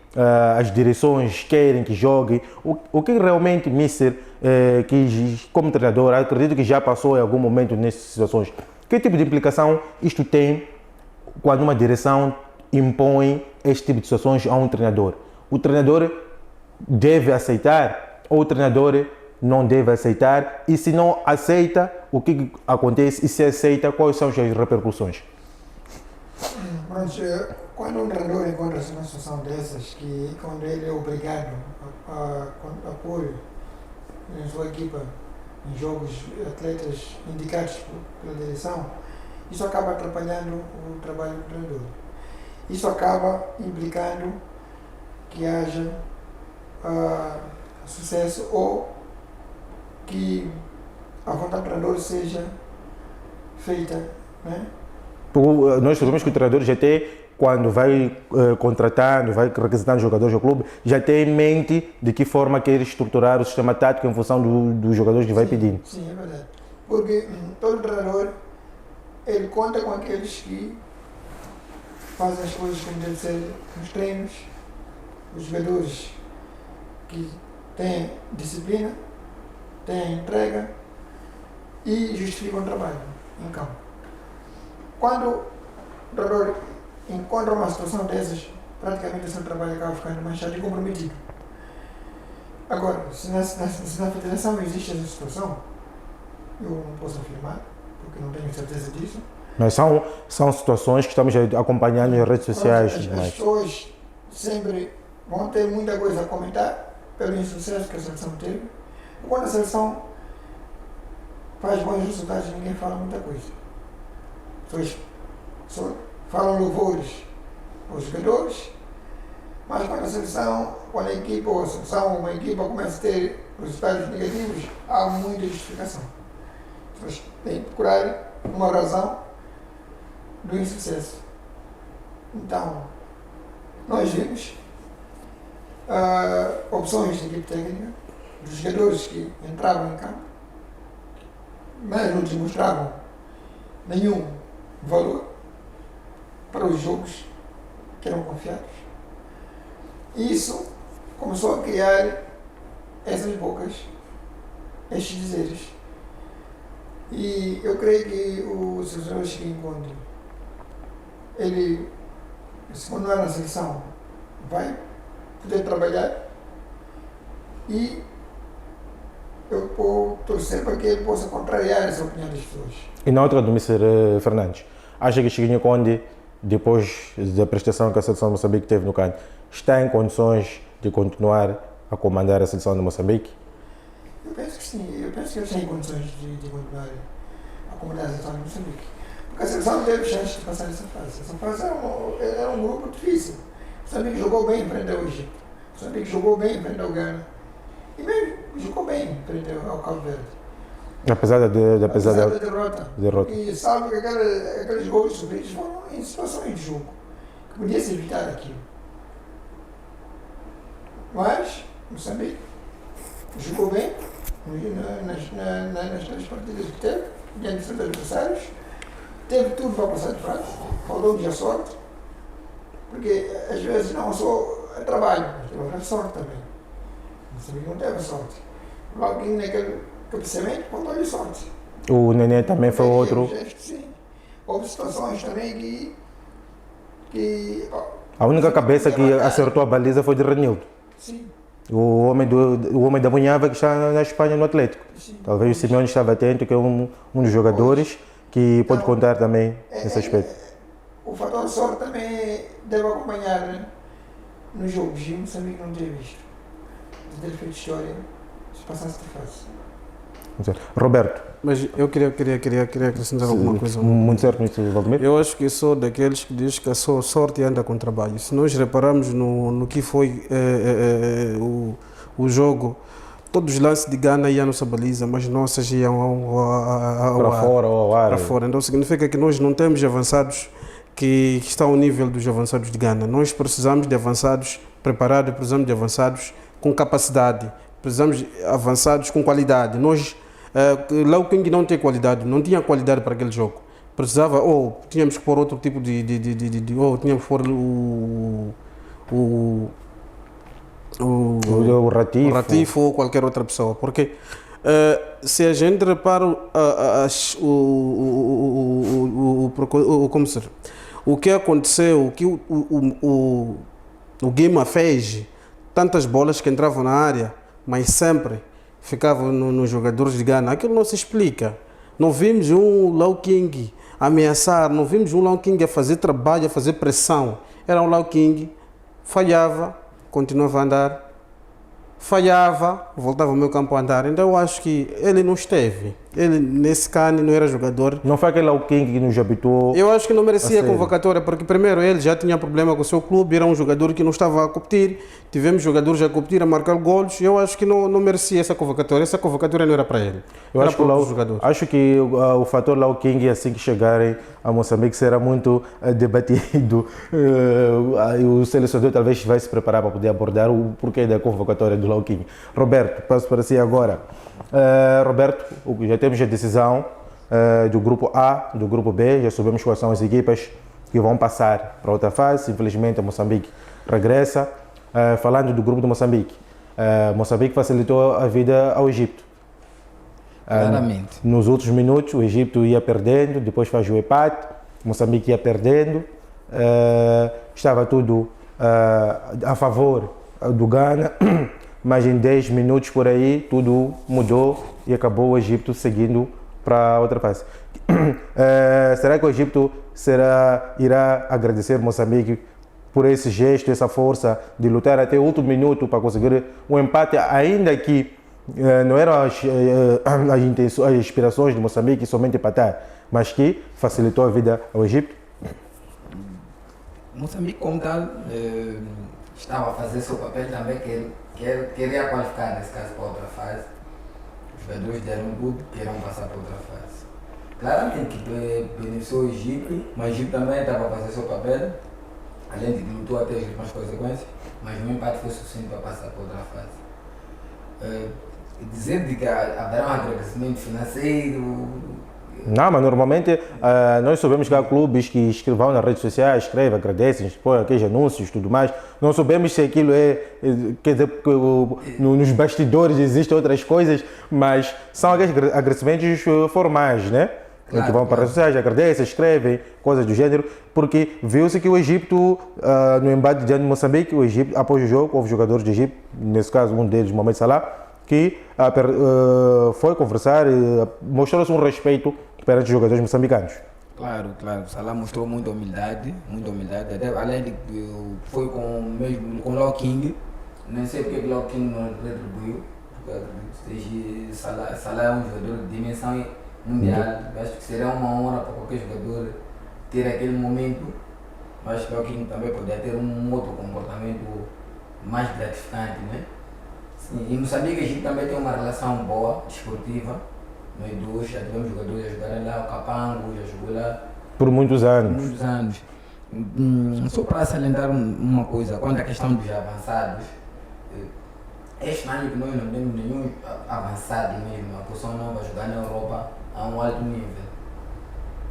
as direções querem que joguem. O que realmente Mister, que como treinador, acredito que já passou em algum momento nessas situações. Que tipo de implicação isto tem quando uma direção impõe este tipo de situações a um treinador? O treinador deve aceitar ou o treinador não deve aceitar? E se não aceita, o que acontece? E se aceita, quais são as repercussões? Mas quando um treinador encontra-se numa situação dessas, que quando ele é obrigado a pôr na sua equipa em jogos atletas indicados pela direção, isso acaba atrapalhando o trabalho do treinador. Isso acaba implicando que haja sucesso ou que a vontade do treinador seja feita, né? Nós sabemos que o treinador já tem, quando vai contratando, vai requisitando jogadores do clube, já tem em mente de que forma quer estruturar o sistema tático em função dos jogadores que vai pedindo. Sim, é verdade. Porque todo treinador, ele conta com aqueles que fazem as coisas como deve ser nos treinos, os jogadores que têm disciplina, têm entrega e justificam o trabalho em campo. Quando o treinador encontra uma situação dessas, praticamente o seu trabalho acaba ficando mais chato e comprometido. Agora, se na federação existe essa situação, eu não posso afirmar, porque não tenho certeza disso. Mas são situações que estamos acompanhando nas redes sociais. As pessoas sempre vão ter muita coisa a comentar pelo insucesso que a seleção teve. Quando a seleção faz bons resultados, ninguém fala muita coisa. As pessoas só falam louvores aos jogadores, mas quando a equipa ou a seleção, uma equipa começa a ter resultados negativos, há muita justificação. As pessoas têm que procurar uma razão do insucesso. Então, nós vimos opções de equipe técnica, dos jogadores que entravam em campo, mas não demonstravam nenhum valor para os jogos que eram confiados. Isso começou a criar essas bocas, estes dizeres. E eu creio que os jogadores que encontram, ele, se continuar na seleção, vai poder trabalhar e eu vou torcer para que ele possa contrariar essa opinião das pessoas. E na outra do Mr. Fernandes, acha que Chiquinho Conde, depois da prestação que a seleção de Moçambique teve no CAN, está em condições de continuar a comandar a seleção de Moçambique? Eu penso que sim, eu penso que ele tem condições de continuar a comandar a seleção de Moçambique. Porque a seleção não teve chance de passar essa fase. Essa fase era um grupo difícil. Moçambique jogou bem em frente ao Egito. Moçambique jogou bem em frente ao Ghana. E mesmo jogou bem em frente ao Cabo Verde. Apesar da derrota. E salvo que aqueles gols sofridos foram em situações de jogo, que podia-se evitar aquilo. Mas, Moçambique jogou bem nas 3 partidas que teve, diante de seus adversários, teve tudo para passar de fase, faltou-lhe a sorte, porque às vezes não só trabalho, mas teve a sorte também. Moçambique não teve sorte. Logo naquele cabeceamento, faltou-lhe sorte. O Nenê também foi outro. Sim. Houve situações também que a única cabeça que acertou a baliza foi de Renildo. Sim. O homem da Munhava que está na Espanha no Atlético. Sim. Talvez o Simeone estava atento, que é um dos jogadores que pode contar também nesse aspecto. O fator sorte também deve acompanhar, né? Nos jogos. E Moçambique não teve visto. De ter feito história se passasse de fase. Roberto, Mas eu queria acrescentar alguma coisa. muito certo nisso, Valdemir? Eu acho que sou daqueles que diz que a sua sorte anda com trabalho. Se nós repararmos no que foi o jogo, todos os lances de Gana iam nossa baliza, mas nossas iam Para fora ou ao ar. para fora. Então significa que nós não temos avançados que estão ao nível dos avançados de Gana. Nós precisamos de avançados preparados, precisamos de avançados com capacidade, precisamos de avançados com qualidade. Nós, lá o King não tem qualidade, não tinha qualidade para aquele jogo. Precisava, ou tínhamos que pôr outro tipo ou tínhamos que pôr O Ratifo. o Ratifo ou qualquer outra pessoa, porque se a gente repara o que aconteceu, o que o Guima fez, tantas bolas que entravam na área, mas sempre ficavam nos jogadores de Gana, aquilo não se explica. Não vimos um Lau King ameaçar, não vimos um Lau King a fazer trabalho, a fazer pressão. Era um Lau King, falhava, continuava a andar, falhava, voltava ao meu campo a andar. Então eu acho que ele não esteve. Ele nesse cano não era jogador. Não foi aquele King que nos habituou. Eu acho que não merecia sério? convocatória, porque primeiro ele já tinha problema com o seu clube, era um jogador que não estava a competir. Tivemos jogadores a competir, a marcar golos. Eu acho que não merecia essa convocatória. Essa convocatória não era para ele. Eu era acho que, para outros jogadores. acho que o fator Lau King, assim que chegarem a Moçambique, será muito debatido. O selecionador talvez vai se preparar para poder abordar o porquê da convocatória do Lau King. Roberto, passo para si agora. Roberto, já temos a decisão do grupo A, do grupo B, já sabemos quais são as equipas que vão passar para outra fase. Infelizmente, a Moçambique regressa. Falando do grupo de Moçambique, Moçambique facilitou a vida ao Egito. Claramente. Nos outros minutos, o Egito ia perdendo, depois faz o empate, Moçambique ia perdendo, estava tudo a favor do Ghana, mas em 10 minutos por aí tudo mudou e acabou o Egito seguindo para outra fase. Será que o Egito irá agradecer Moçambique por esse gesto, essa força de lutar até o último minuto para conseguir um empate, ainda que não eram as intenções, as aspirações de Moçambique somente empatar, mas que facilitou a vida ao Egito? Moçambique, como tal, estava a fazer seu papel também, queria qualificar, nesse caso, para outra fase. Os jogadores deram tudo, queriam passar para outra fase. Claramente que beneficiou o Egito, mas o Egito também estava a fazer seu papel, além de que lutou até as últimas consequências, mas o empate foi suficiente para passar para outra fase. Dizer de que haverá um agradecimento financeiro. Não, mas normalmente nós sabemos que há clubes que vão nas redes sociais, escrevem, agradecem, põem aqueles anúncios e tudo mais. Não sabemos se aquilo quer dizer que nos bastidores existem outras coisas, mas são aqueles agradecimentos formais, né? Claro, que vão para as redes sociais, agradecem, escrevem, coisas do gênero, porque viu-se que o Egito, no embate diante de Moçambique, o Egito, após o jogo, houve jogadores do Egito, nesse caso um deles, Mohamed Salah, que foi conversar e mostrou-se um respeito perante os jogadores moçambicanos. Claro, o Salah mostrou muita humildade, até, além de que foi com o Lau King, nem sei porque o Lau King não retribuiu, porque Salah é um jogador de dimensão mundial, acho que seria uma honra para qualquer jogador ter aquele momento, mas que o King também poderia ter um outro comportamento mais gratificante, né? Sim, e Moçambique e Egito também tem uma relação boa, desportiva, nós dois já tivemos jogadores a jogarem lá, o Capango já jogou lá Por muitos anos. muitos anos. Só para salientar uma coisa, quanto à questão dos avançados, este ano que nós não temos nenhum avançado mesmo, a posição não vai jogar na Europa a um alto nível.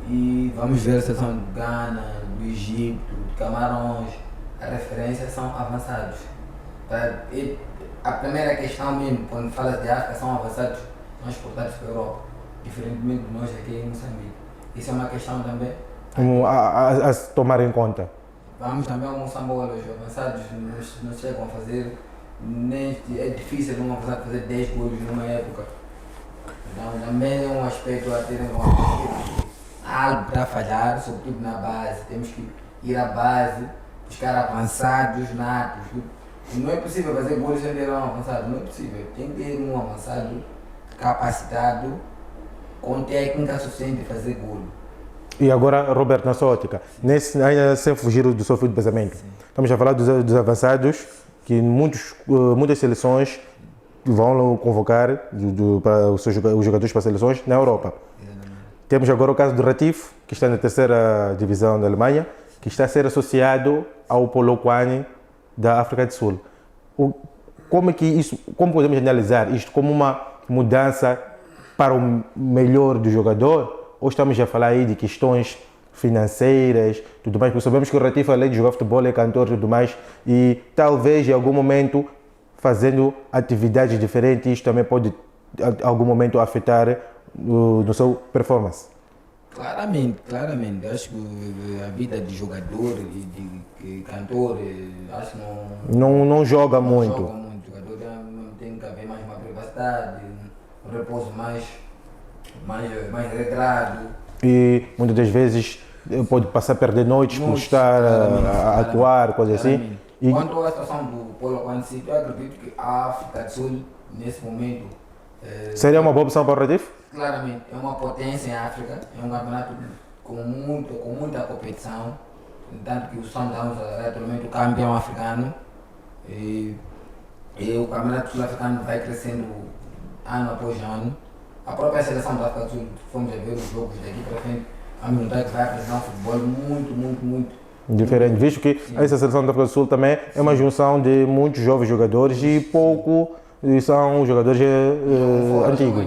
E vamos ver a seleção do Ghana, do Egito, de Camarões, a referência são avançados. A primeira questão mesmo, quando fala de África, são avançados não exportados para a Europa, diferentemente de nós aqui em Moçambique. Isso é uma questão também A se tomar em conta. Vamos também ao Moçambola, os avançados não chegam a fazer, nem é difícil um avançado fazer 10 gols numa época. Então também é um aspecto a ter em conta. Há algo para falhar, sobretudo na base. Temos que ir à base, buscar avançados natos. Não é possível fazer gols sem ter um avançado, não é possível. Tem que ter um avançado de capacitado, com técnica suficiente de fazer golo. E agora, Roberto, na sua ótica, ainda sem fugir do seu fio de pensamento, estamos a falar dos avançados, que muitas seleções vão convocar para os jogadores para as seleções na Europa. Exatamente. Temos agora o caso do Ratif, que está na terceira divisão da Alemanha, que está a ser associado ao Polokwane da África do Sul. Como podemos analisar isto como uma mudança para o melhor do jogador? Ou estamos a falar aí de questões financeiras, tudo mais? Porque sabemos que o Ratif, além de jogar futebol, é cantor e tudo mais, e talvez em algum momento, fazendo atividades diferentes, isto também pode em algum momento afetar no seu performance. Claramente. Acho que a vida de jogador e de cantor, acho que Não joga muito. joga muito. O jogador tem que haver mais uma privacidade, um repouso mais regrado. E muitas das vezes pode passar a perder noites por estar a atuar, coisas assim. E Quanto à situação do Polokwane City, eu acredito que a África do Sul, nesse momento, seria uma boa opção para o Ratif? claramente é uma potência em África, é um campeonato com muita competição, tanto que o Sundowns é atualmente o campeão africano e o campeonato sul-africano vai crescendo ano após ano. A própria seleção da África do Sul, fomos a ver os jogos daqui para frente, a notar que vai apresentar um futebol muito Diferente, visto que essa seleção da África do Sul também é uma junção de muitos jovens jogadores e pouco são jogadores antigos.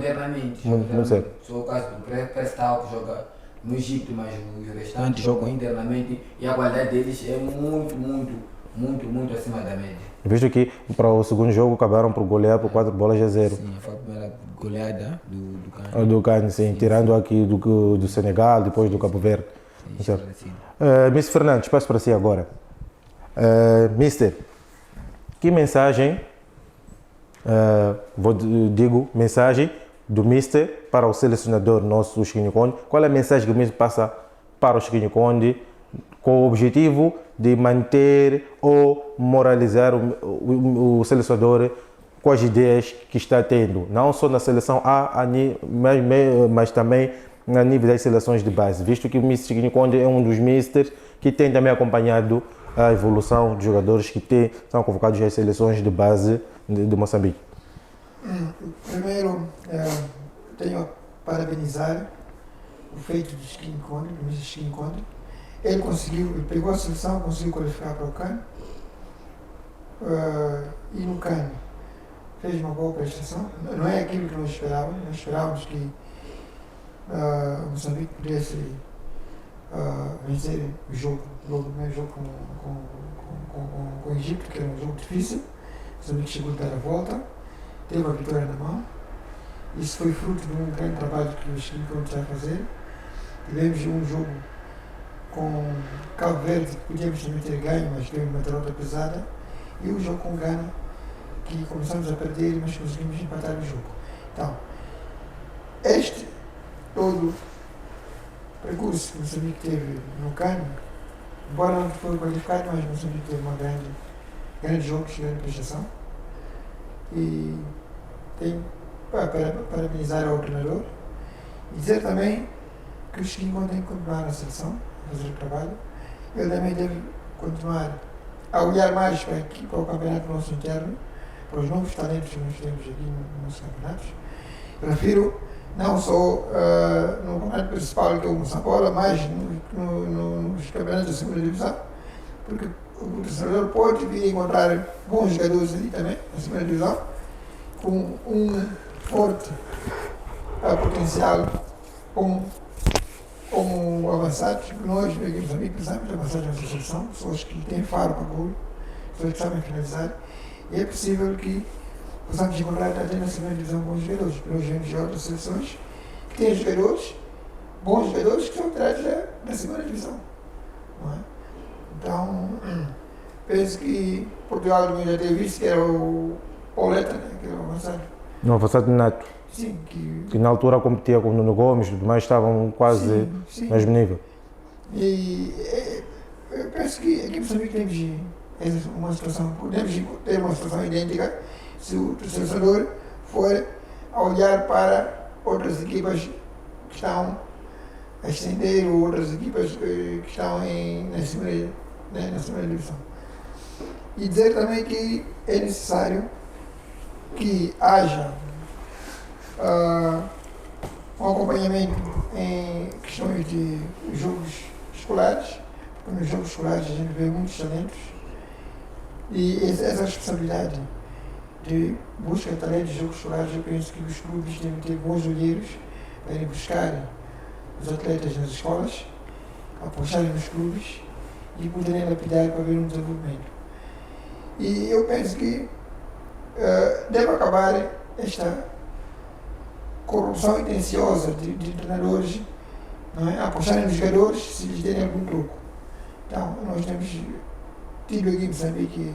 Muito certo. Só o caso do Prestal, que joga no Egito, mas os restantes jogam internamente e a qualidade deles é muito acima da média. Visto que para o segundo jogo acabaram por golear por 4-0. Sim, foi a primeira goleada do Ghana. Do Ghana, sim, tirando aqui do Senegal, depois do Cabo Verde. Sim, Mr. Fernandes, passo para si agora. Mister, que mensagem, mensagem do Mister para o selecionador nosso, Chiquinho Conde? Qual é a mensagem que o Mister passa para o Chiquinho Conde com o objetivo de manter ou moralizar o selecionador com as ideias que está tendo, não só na seleção A, mas também a nível das seleções de base, visto que o Mr. Chiquinho Conde é um dos misters que tem também acompanhado a evolução dos jogadores que são convocados às seleções de base de Moçambique. Primeiro, tenho a parabenizar o feito do Chiquinho Conde, do Mr. Chiquinho Conde. Ele pegou a seleção, conseguiu qualificar para o CAN e no CAN fez uma boa prestação. Não é aquilo que nós esperávamos que Moçambique pudesse vencer o primeiro jogo com o Egito, que era um jogo difícil. Moçambique chegou a dar a volta, teve a vitória na mão. Isso foi fruto de um grande trabalho que o Chiquinho Conde está a fazer. Tivemos um jogo com Cabo Verde, que podíamos também ter ganho, mas teve uma derrota pesada. E o jogo com Ghana, que começamos a perder, mas conseguimos empatar o jogo. Então, este todo o percurso que Moçambique teve no CAN, embora não foi qualificado, mas Moçambique teve uma grande jogo, grande prestação. E tenho para parabenizar ao treinador e dizer também que o Chiquinho tem que continuar na seleção, a fazer o trabalho. Ele também deve continuar a olhar mais para o campeonato nosso interno, para os novos talentos que nós temos aqui nos campeonatos. Eu refiro não só no campeonato principal, que é o Moçambola, mas nos campeonatos da segunda divisão, porque o treinador pode vir encontrar bons jogadores ali também, na segunda divisão, com um forte potencial como avançados. Nós, aqui em Moçambique, precisamos de avançados nessa seleção, pessoas que têm faro para golo, pessoas que sabem finalizar, e é possível que possamos encontrar até na segunda divisão bons jogadores. Nós vemos de outras seleções que têm jogadores, bons jogadores, que são tirados da segunda divisão. Não é? Então, penso que Portugal também já teve visto que era o Pauleta, né, que era o avançado. No avançado Nato. Sim, que na altura competia com o Nuno Gomes e tudo mais, estavam quase no mesmo nível. E eu penso que aqui em Moçambique temos uma situação, podemos ter uma situação idêntica se o selecionador for a olhar para outras equipas que estão a ascender ou outras equipas que estão na segunda divisão. E dizer também que é necessário que haja um acompanhamento em questões de jogos escolares, porque nos jogos escolares a gente vê muitos talentos e essa responsabilidade de busca de talentos de jogos escolares, eu penso que os clubes devem ter bons olheiros para ir buscar os atletas nas escolas, apostarem nos clubes e poderem lapidar para ver um desenvolvimento. E eu penso que deve acabar esta corrupção intenciosa de treinadores, não é? Apostarem nos jogadores se lhes derem algum troco. Então, nós temos tido aqui em Moçambique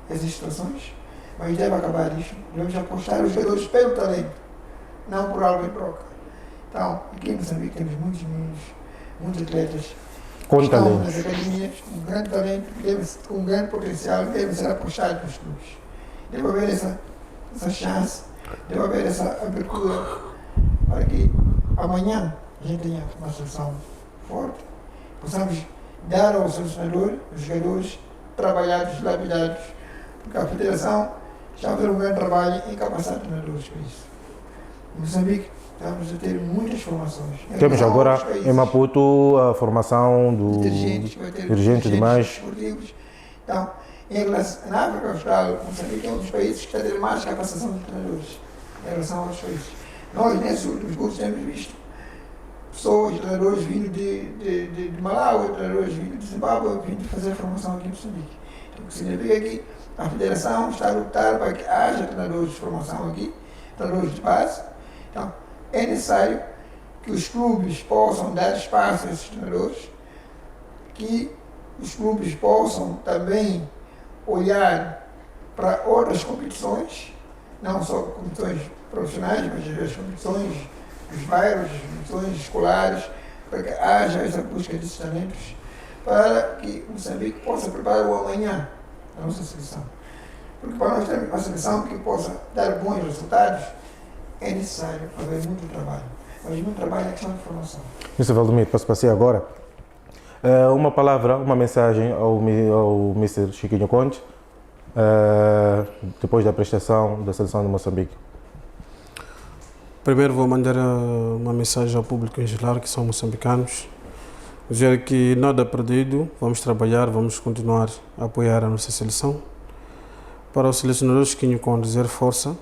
essas situações, mas deve acabar isto. Devemos apostar os jogadores pelo talento, não por algo em troca. Então, aqui em Moçambique temos muitos atletas Com que estão talento. nas academias, com grande talento, com grande potencial, devem ser apostados nos clubes. Deve haver essa chance, deve haver essa abertura para que amanhã a gente tenha uma solução forte, possamos dar ao selecionador, os jogadores trabalhados, lapidados, porque a Federação está a fazer um grande trabalho em capacitar treinadores para isso. Em Moçambique estamos a ter muitas formações. Temos agora em Maputo a formação de do dirigentes demais. esportivos. Então, na África Austral, Moçambique é um dos países que está a ter mais capacitação de treinadores em relação aos países. Nós, nesses últimos cursos, temos visto pessoas, treinadores vindo de Malawi, treinadores vindo de Zimbábue, vindo fazer formação aqui em Moçambique. Então, o que significa que a Federação está a lutar para que haja treinadores de formação aqui, treinadores de base. Então, é necessário que os clubes possam dar espaço a esses treinadores, que os clubes possam também olhar para outras competições, não só competições profissionais, mas as competições dos bairros, as competições escolares, para que haja essa busca desses talentos, para que Moçambique possa preparar o amanhã da nossa seleção. Porque para nós termos uma seleção que possa dar bons resultados, é necessário haver muito trabalho. Mas muito trabalho é questão de formação. Mr. Valdomiro, posso passar agora? Uma palavra, uma mensagem ao Mr. Chiquinho Conte, depois da prestação da seleção de Moçambique. Primeiro vou mandar uma mensagem ao público em geral, que são moçambicanos, dizer que nada perdido, vamos trabalhar, vamos continuar a apoiar a nossa seleção. Para o selecionador Chiquinho Conte, dizer força,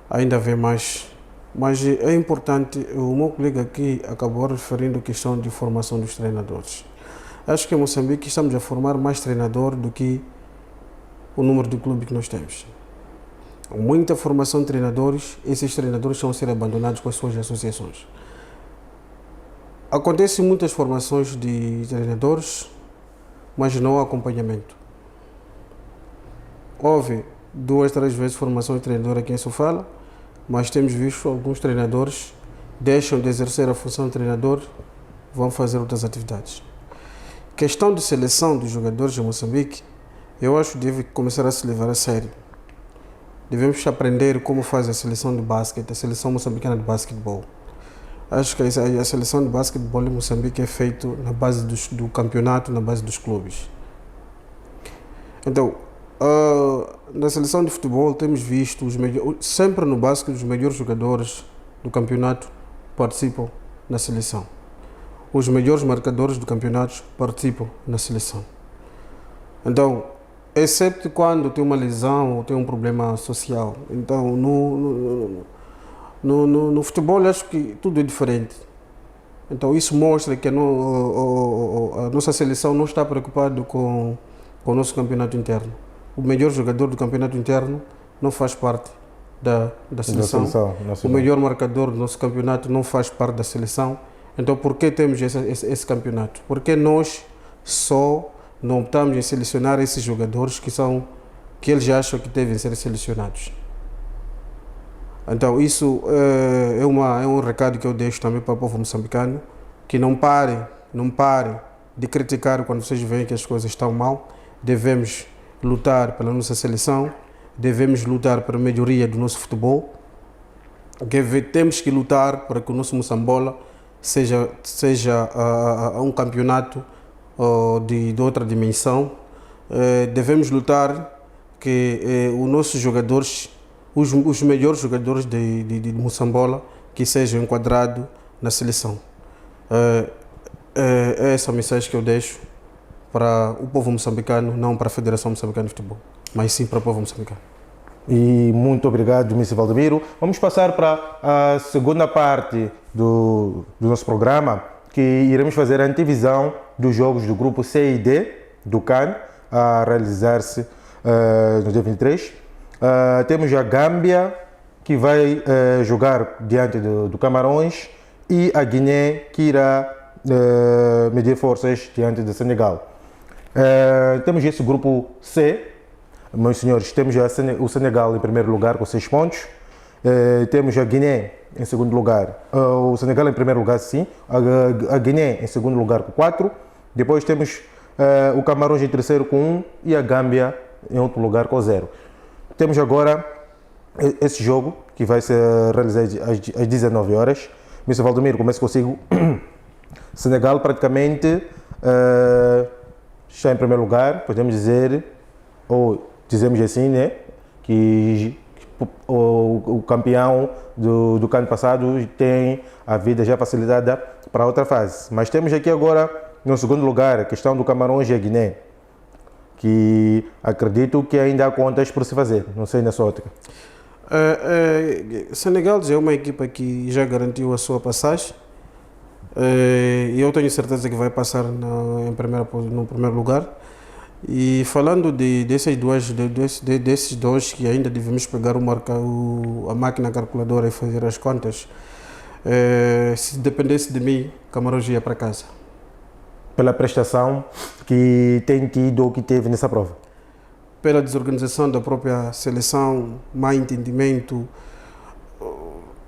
ainda vem mais, mas é importante, o meu colega aqui acabou referindo a questão de formação dos treinadores. Acho que em Moçambique estamos a formar mais treinador do que o número de clubes que nós temos. Muita formação de treinadores, esses treinadores estão a ser abandonados com as suas associações. Acontecem muitas formações de treinadores, mas não há acompanhamento. Houve 2, 3 vezes formação de treinador aqui em Sofala, mas temos visto alguns treinadores deixam de exercer a função de treinador, vão fazer outras atividades. Questão de seleção dos jogadores em Moçambique, eu acho que deve começar a se levar a sério. Devemos aprender como faz a seleção de basquete, a seleção moçambicana de basquetebol. Acho que a seleção de basquetebol em Moçambique é feita na base do campeonato, na base dos clubes. Então, na seleção de futebol temos visto sempre no basquete os melhores jogadores do campeonato participam na seleção. Os melhores marcadores do campeonato participam na seleção. Então, exceto quando tem uma lesão ou tem um problema social. Então, no futebol acho que tudo é diferente. Então, isso mostra que a nossa seleção não está preocupada com o nosso campeonato interno. O melhor jogador do campeonato interno não faz parte da seleção. O melhor marcador do nosso campeonato não faz parte da seleção. Então, por que temos esse campeonato? Porque nós só não optamos em selecionar esses jogadores que eles acham que devem ser selecionados. Então, isso é um recado que eu deixo também para o povo moçambicano, que não parem de criticar quando vocês veem que as coisas estão mal. Devemos lutar pela nossa seleção, devemos lutar pela melhoria do nosso futebol temos que lutar para que o nosso Moçambola seja um campeonato de outra dimensão. Devemos lutar que os nossos jogadores, os melhores jogadores de Moçambola, que sejam enquadrados na seleção. É essa a mensagem que eu deixo para o povo moçambicano, não para a Federação Moçambicana de Futebol, mas sim para o povo moçambicano. E muito obrigado, Mr. Valdemiro. Vamos passar para a segunda parte do nosso programa, que iremos fazer a antevisão dos jogos do grupo C e D do CAN, a realizar-se no dia 23. Temos a Gâmbia, que vai jogar diante do Camarões, e a Guiné, que irá medir forças diante do Senegal. Temos esse grupo C, meus senhores. Temos o Senegal em primeiro lugar com 6 pontos, temos a Guiné em segundo lugar, o Senegal em primeiro lugar sim, a Guiné em segundo lugar com 4, depois temos o Camarões em terceiro com 1 e a Gâmbia em outro lugar com 0. Temos agora esse jogo que vai ser realizado às 19 horas. Mr. Valdomiro, começo consigo. Senegal praticamente está em primeiro lugar, podemos dizer, ou dizemos assim, né, que o campeão do ano passado tem a vida já facilitada para outra fase. Mas temos aqui agora, no segundo lugar, a questão do Camarões e a Guiné, que acredito que ainda há contas por se fazer, não sei na sua ótica. Senegal já é uma equipa que já garantiu a sua passagem, e eu tenho certeza que vai passar no primeiro lugar. E falando desses dois que ainda devemos pegar a máquina calculadora e fazer as contas, se dependesse de mim, Camarões ia para casa. Pela prestação que tem tido ou que teve nessa prova? Pela desorganização da própria seleção, má entendimento,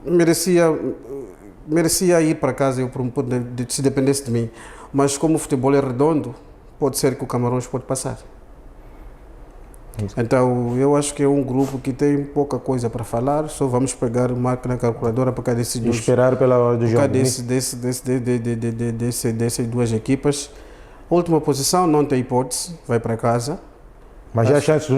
merecia ir para casa se dependesse de mim. Mas como o futebol é redondo, pode ser que o Camarões pode passar. Então, eu acho que é um grupo que tem pouca coisa para falar, só vamos pegar máquina calculadora para cada desses dois. Esperar pela hora do jogo. Dessas duas equipas. Última posição, não tem hipótese, vai para casa. Mas já há chances de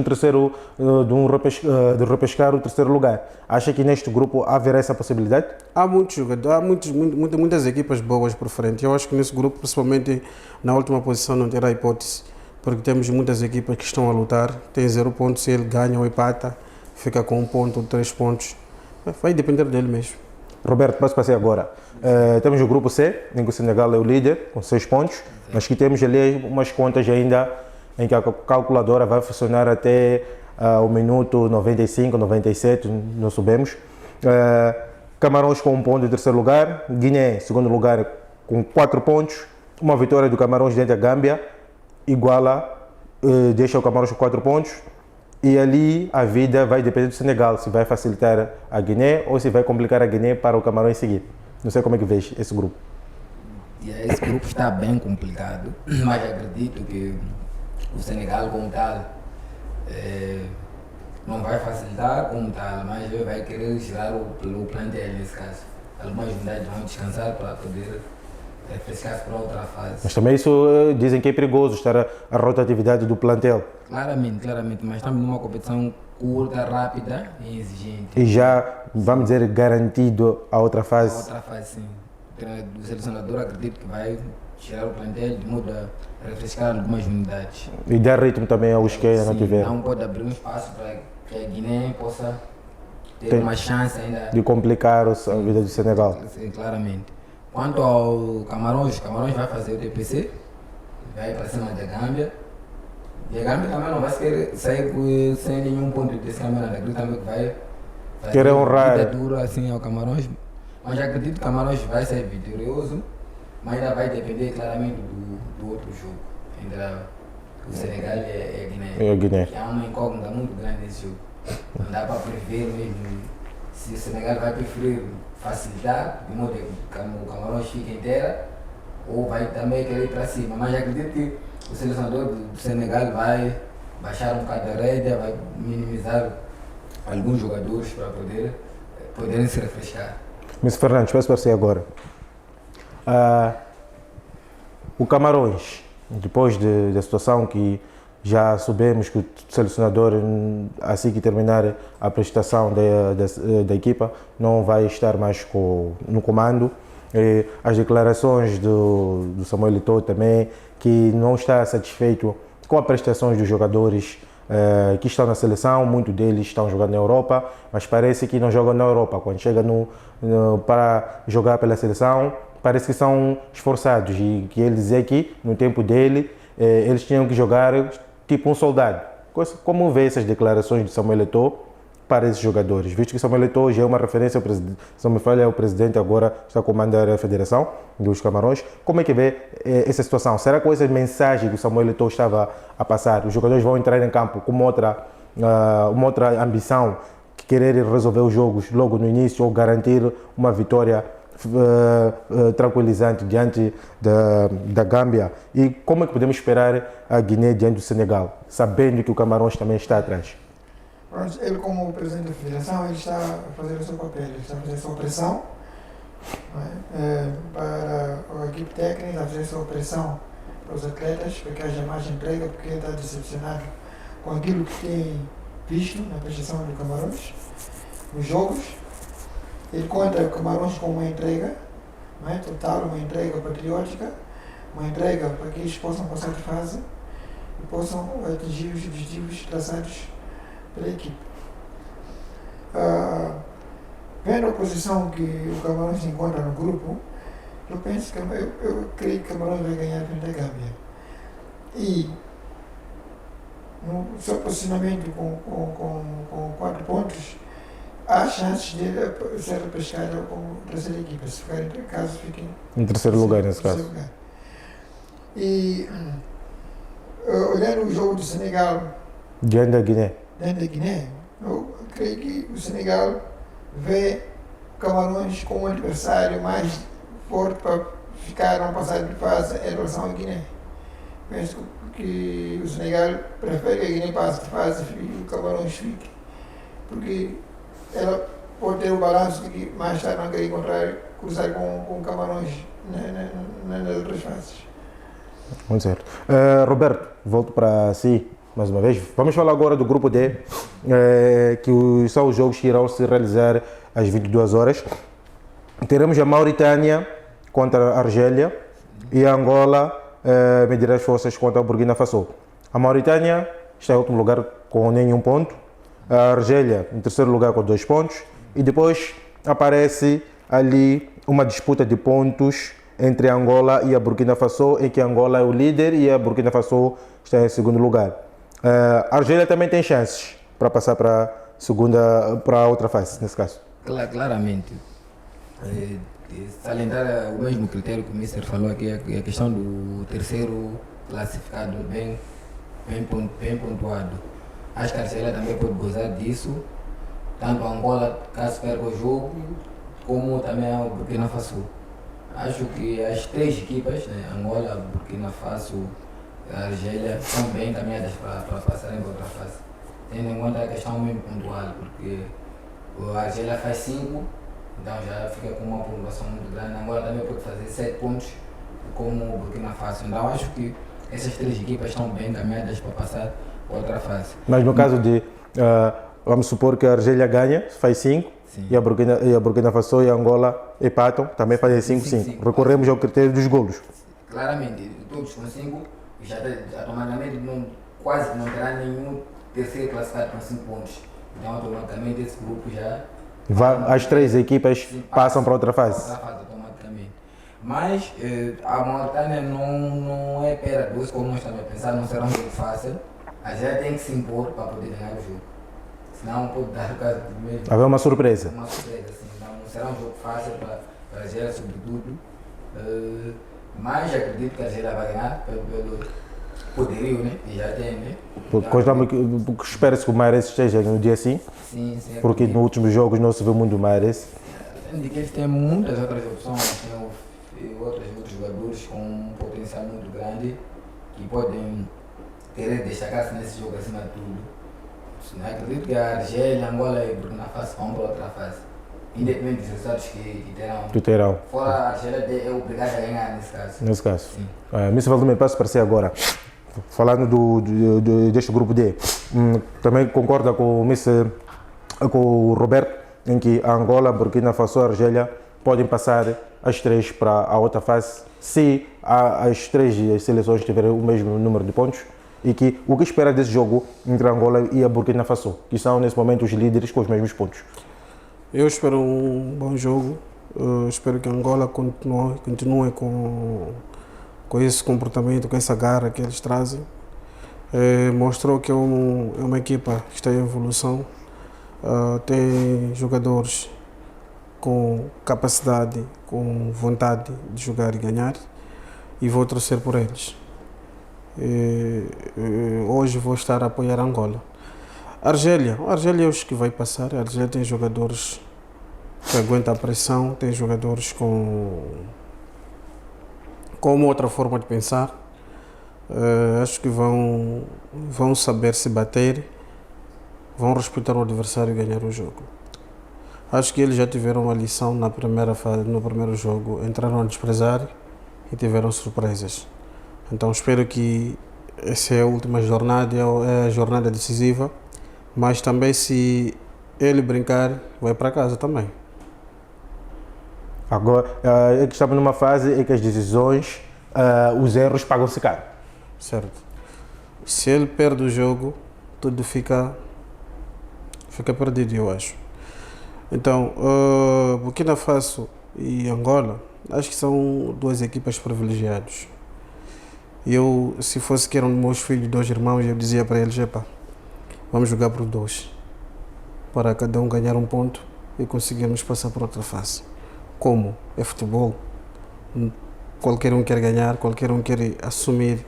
repescar o terceiro lugar. Acha que neste grupo haverá essa possibilidade? Há muitos jogadores, muitas equipas boas por frente. Eu acho que nesse grupo, principalmente na última posição, não terá hipótese, porque temos muitas equipas que estão a lutar. Tem 0 pontos, se ele ganha ou empata, fica com 1 ponto ou 3 pontos. Vai depender dele mesmo. Roberto, posso passar agora. Temos o grupo C, em que o Senegal é o líder, com 6 pontos, mas que temos ali umas contas ainda em que a calculadora vai funcionar até o minuto 95, 97, não sabemos. Camarões com 1 ponto em terceiro lugar, Guiné em segundo lugar com 4 pontos, uma vitória do Camarões diante da Gâmbia, deixa o Camarões com 4 pontos, e ali a vida vai depender do Senegal, se vai facilitar a Guiné ou se vai complicar a Guiné para o Camarões seguir. Não sei como é que vês esse grupo. Esse grupo está bem complicado, mas acredito que o Senegal como tal não vai facilitar como tal, mas vai querer girar o plantel nesse caso. Algumas unidades vão descansar para poder refrescar-se para outra fase. Mas também isso dizem que é perigoso, estar a rotatividade do plantel. Claramente, mas estamos numa competição curta, rápida e exigente. E já, vamos dizer, garantido a outra fase? A outra fase, sim. O selecionador acredito que vai tirar o plantel de modo a refrescar algumas unidades. E dar ritmo também aos que não tiveram. Não pode abrir um espaço para que a Guiné possa ter uma chance ainda de complicar a vida do Senegal. Sim, claramente. Quanto ao Camarões, vai fazer o TPC, vai para cima da Gâmbia. E a Gâmbia também não vai sair sem nenhum ponto desse campeonato. Acredito também que vai querer honrar vida dura assim ao Camarões. Mas acredito que o Camarões vai ser vitorioso, mas ainda vai depender claramente do outro jogo, entre o Senegal e a Guiné. Que há uma incógnita muito grande nesse jogo. Não dá para prever mesmo se o Senegal vai preferir facilitar, de modo que o Camarões fique inteira, ou vai também querer ir para cima. Mas acredito que o selecionador do Senegal vai baixar um bocado a rédea, vai minimizar alguns jogadores para poder poderem se refrescar. Mr. Fernandes, peço para você agora. O Camarões, depois da situação que já soubemos que o selecionador, assim que terminar a prestação da equipa, não vai estar mais no comando. As declarações do Samuel Eto'o também, que não está satisfeito com as prestações dos jogadores que estão na seleção. Muitos deles estão jogando na Europa, mas parece que não jogam na Europa. Quando chega para jogar pela seleção, parece que são esforçados, e que ele dizia que no tempo dele eles tinham que jogar tipo um soldado. Como vê essas declarações de Samuel Eto'o para esses jogadores, visto que Samuel Eto'o já é uma referência ao presidente, se não me falha, é o presidente, agora está a comandar a Federação dos Camarões. Como é que vê essa situação? Será que com essa mensagem que o Samuel Eto'o estava a passar, os jogadores vão entrar em campo com uma outra ambição, que querer resolver os jogos logo no início ou garantir uma vitória tranquilizante diante da Gâmbia? E como é que podemos esperar a Guiné diante do Senegal, sabendo que o Camarões também está atrás? Ele, como presidente da federação, ele está a fazer o seu papel, ele está a fazer a sua pressão, não é? Para a equipe técnica, está a fazer a sua pressão para os atletas, para que haja mais entrega, porque ele está decepcionado com aquilo que tem visto na prestação do Camarões, nos jogos. Ele conta o Camarões com uma entrega, não é? Total, uma entrega patriótica, uma entrega para que eles possam passar de fase e possam atingir os objetivos traçados pela equipe. Vendo a posição que o Camarões se encontra no grupo, eu penso que eu creio que o Camarões vai ganhar frente à Gâmbia. E no seu posicionamento com 4 pontos, há chances de ser repescado como terceira equipa, se ficar, caso fiquem em terceiro lugar, nesse caso. Lugar. E olhando o jogo do Senegal Diante da Guiné, eu creio que o Senegal vê Camarões como um adversário mais forte para ficar uma passagem de fase em relação à Guiné. Penso que o Senegal prefere que a Guiné passe de fase e o Camarões fique, porque ela pode ter o balanço de que mais tarde não quer cruzar com Camarões nas outras fases. muito certo. Roberto, volto para si mais uma vez. Vamos falar agora do grupo D, que são os jogos que irão se realizar às 22 horas. Teremos a Mauritânia contra a Argélia e a Angola medir as forças contra a Burkina Faso. A Mauritânia está em último lugar com nenhum ponto, a Argélia em terceiro lugar com 2 pontos, e depois aparece ali uma disputa de pontos entre a Angola e a Burkina Faso, em que a Angola é o líder e a Burkina Faso está em segundo lugar. A Argélia também tem chances para passar para a outra fase, nesse caso. Claramente. Salientar o mesmo critério que o Mister falou aqui, a questão do terceiro classificado bem pontuado. Acho que a Argélia também pode gozar disso, tanto a Angola, caso perca o jogo, como também a Burkina Faso. Acho que as 3 equipas, né, Angola, Burkina Faso, a Argélia, são bem encaminhadas para passarem para outra fase. Tendo em conta a questão mesmo pontual, porque a Argélia faz 5, então já fica com uma pontuação muito grande. A Angola também pode fazer 7 pontos, como o Burkina Faso. Então acho que essas 3 equipas estão bem encaminhadas para passar para outra fase. Mas no caso de, vamos supor que a Argélia ganha, faz 5, e a Burkina Faso e a Angola empatam, também fazem 5-5. Recorremos ao critério dos golos. Claramente, todos com 5, já automaticamente quase não terá nenhum terceiro classificado com 5 pontos. Então automaticamente esse grupo já... As 3 equipas passam para outra fase. Automaticamente. Mas a Mauritânia não é pera doce, como nós estamos a pensar, não será um jogo fácil. A Argélia tem que se impor para poder ganhar o jogo. Senão pode dar o caso do mesmo. Haver uma surpresa. Uma surpresa, sim. Então não será um jogo fácil para a Argélia, sobretudo. Mas acredito que a Argélia vai ganhar pelo poderio, né? E já tem, né? Porque espera-se que o Mahrez esteja no dia sim. Sim, porque nos últimos jogos não se viu muito o Mahrez. Além de que eles têm muitas outras opções, tem outros jogadores com um potencial muito grande que podem querer destacar-se nesse jogo acima de tudo. Acredito que a Argélia, Angola e Burkina Faso vão para outra fase. independente dos resultados que terão. Que terão. Fora a Argélia é obrigada a ganhar nesse caso. Nesse caso. Sim. Mr. Valdomiro, passo para si agora. Falando deste grupo D, também concorda com o Roberto, em que a Angola, Burkina Faso e a Argélia podem passar as três para a outra fase, se as três seleções tiverem o mesmo número de pontos, e que o que espera desse jogo entre a Angola e a Burkina Faso, que são nesse momento os líderes com os mesmos pontos? Eu espero um bom jogo. Espero que a Angola continue com esse comportamento, com essa garra que eles trazem. Mostrou que é uma equipa que está em evolução. Tem jogadores com capacidade, com vontade de jogar e ganhar, e vou torcer por eles. Hoje vou estar a apoiar a Angola. A Argélia eu acho que vai passar. A Argélia tem jogadores que aguentam a pressão, tem jogadores com uma outra forma de pensar. Acho que vão saber se bater, vão respeitar o adversário e ganhar o jogo. Acho que eles já tiveram uma lição na primeira fase, no primeiro jogo, entraram a desprezar e tiveram surpresas. Então espero que essa é a última jornada, é a jornada decisiva, mas também se ele brincar, vai para casa também. Agora, é que estamos numa fase em que as decisões, os erros pagam-se caro. Certo. Se ele perde o jogo, tudo fica perdido, eu acho. Então, Burkina Faso e Angola, acho que são duas equipas privilegiadas. Eu, se fosse que eram meus filhos, 2 irmãos, eu dizia para eles, vamos jogar por 2, para cada um ganhar um ponto e conseguirmos passar por outra fase. Como é futebol, qualquer um quer ganhar, qualquer um quer assumir,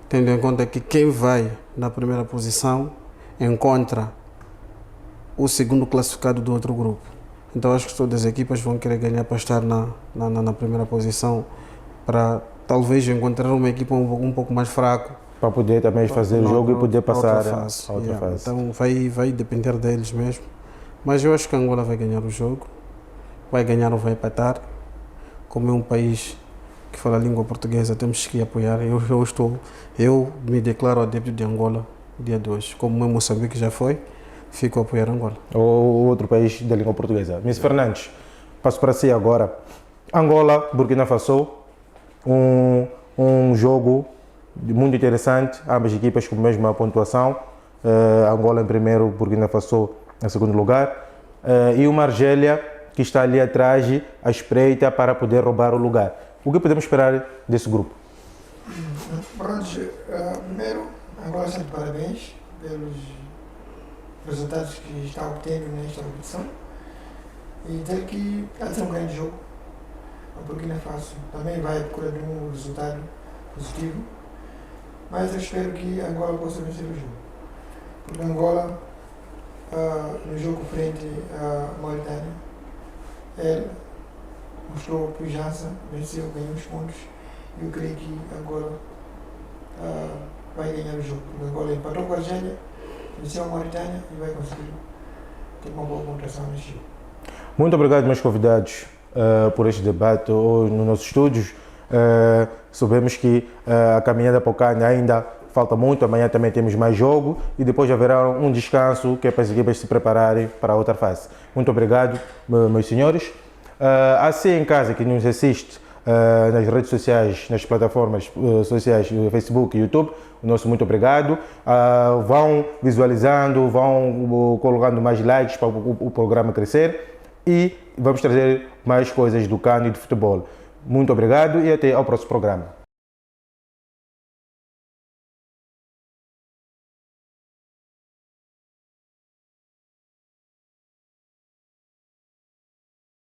tendo em conta que quem vai na primeira posição encontra o segundo classificado do outro grupo. Então acho que todas as equipas vão querer ganhar para estar na primeira posição, para talvez encontrar uma equipa um pouco mais fraca. Para poder também fazer o jogo e poder passar a outra fase. Então vai depender deles mesmo. Mas eu acho que a Angola vai ganhar o jogo. Vai ganhar ou vai empatar. Como é um país que fala a língua portuguesa, temos que apoiar. Eu me declaro adepto de Angola dia 2. Como Moçambique já foi, fico a apoiar Angola. Ou outro país da língua portuguesa. Miss Fernandes, passo para si agora. Angola, Burkina Faso, um jogo muito interessante, ambas equipas com a mesma pontuação, Angola em primeiro, Burkina Faso em segundo lugar, e uma Argélia que está ali atrás à espreita para poder roubar o lugar. O que podemos esperar desse grupo? Pronto, primeiro, Angola está de parabéns pelos resultados que está obtendo nesta competição, e ter que fazer um grande jogo. A Burkina Faso também vai à procura de um resultado positivo, mas eu espero que Angola possa vencer o jogo. Porque Angola, no jogo frente à Mauritânia, ela mostrou pujança, venceu, ganhou os pontos, e eu creio que Angola vai ganhar o jogo. Porque Angola empatou com a Argélia, venceu a Mauritânia e vai conseguir ter uma boa pontuação neste jogo. Muito obrigado, meus convidados, por este debate hoje nos nossos estúdios. Sabemos que a caminhada para o CAN ainda falta muito, amanhã também temos mais jogo e depois haverá um descanso que é para as equipas se prepararem para a outra fase. Muito obrigado, meus senhores. Assim em casa que nos assiste nas redes sociais, nas plataformas sociais, Facebook e YouTube, o nosso muito obrigado. Vão visualizando, vão colocando mais likes para o programa crescer e vamos trazer mais coisas do CAN e de futebol. Muito obrigado e até ao próximo programa.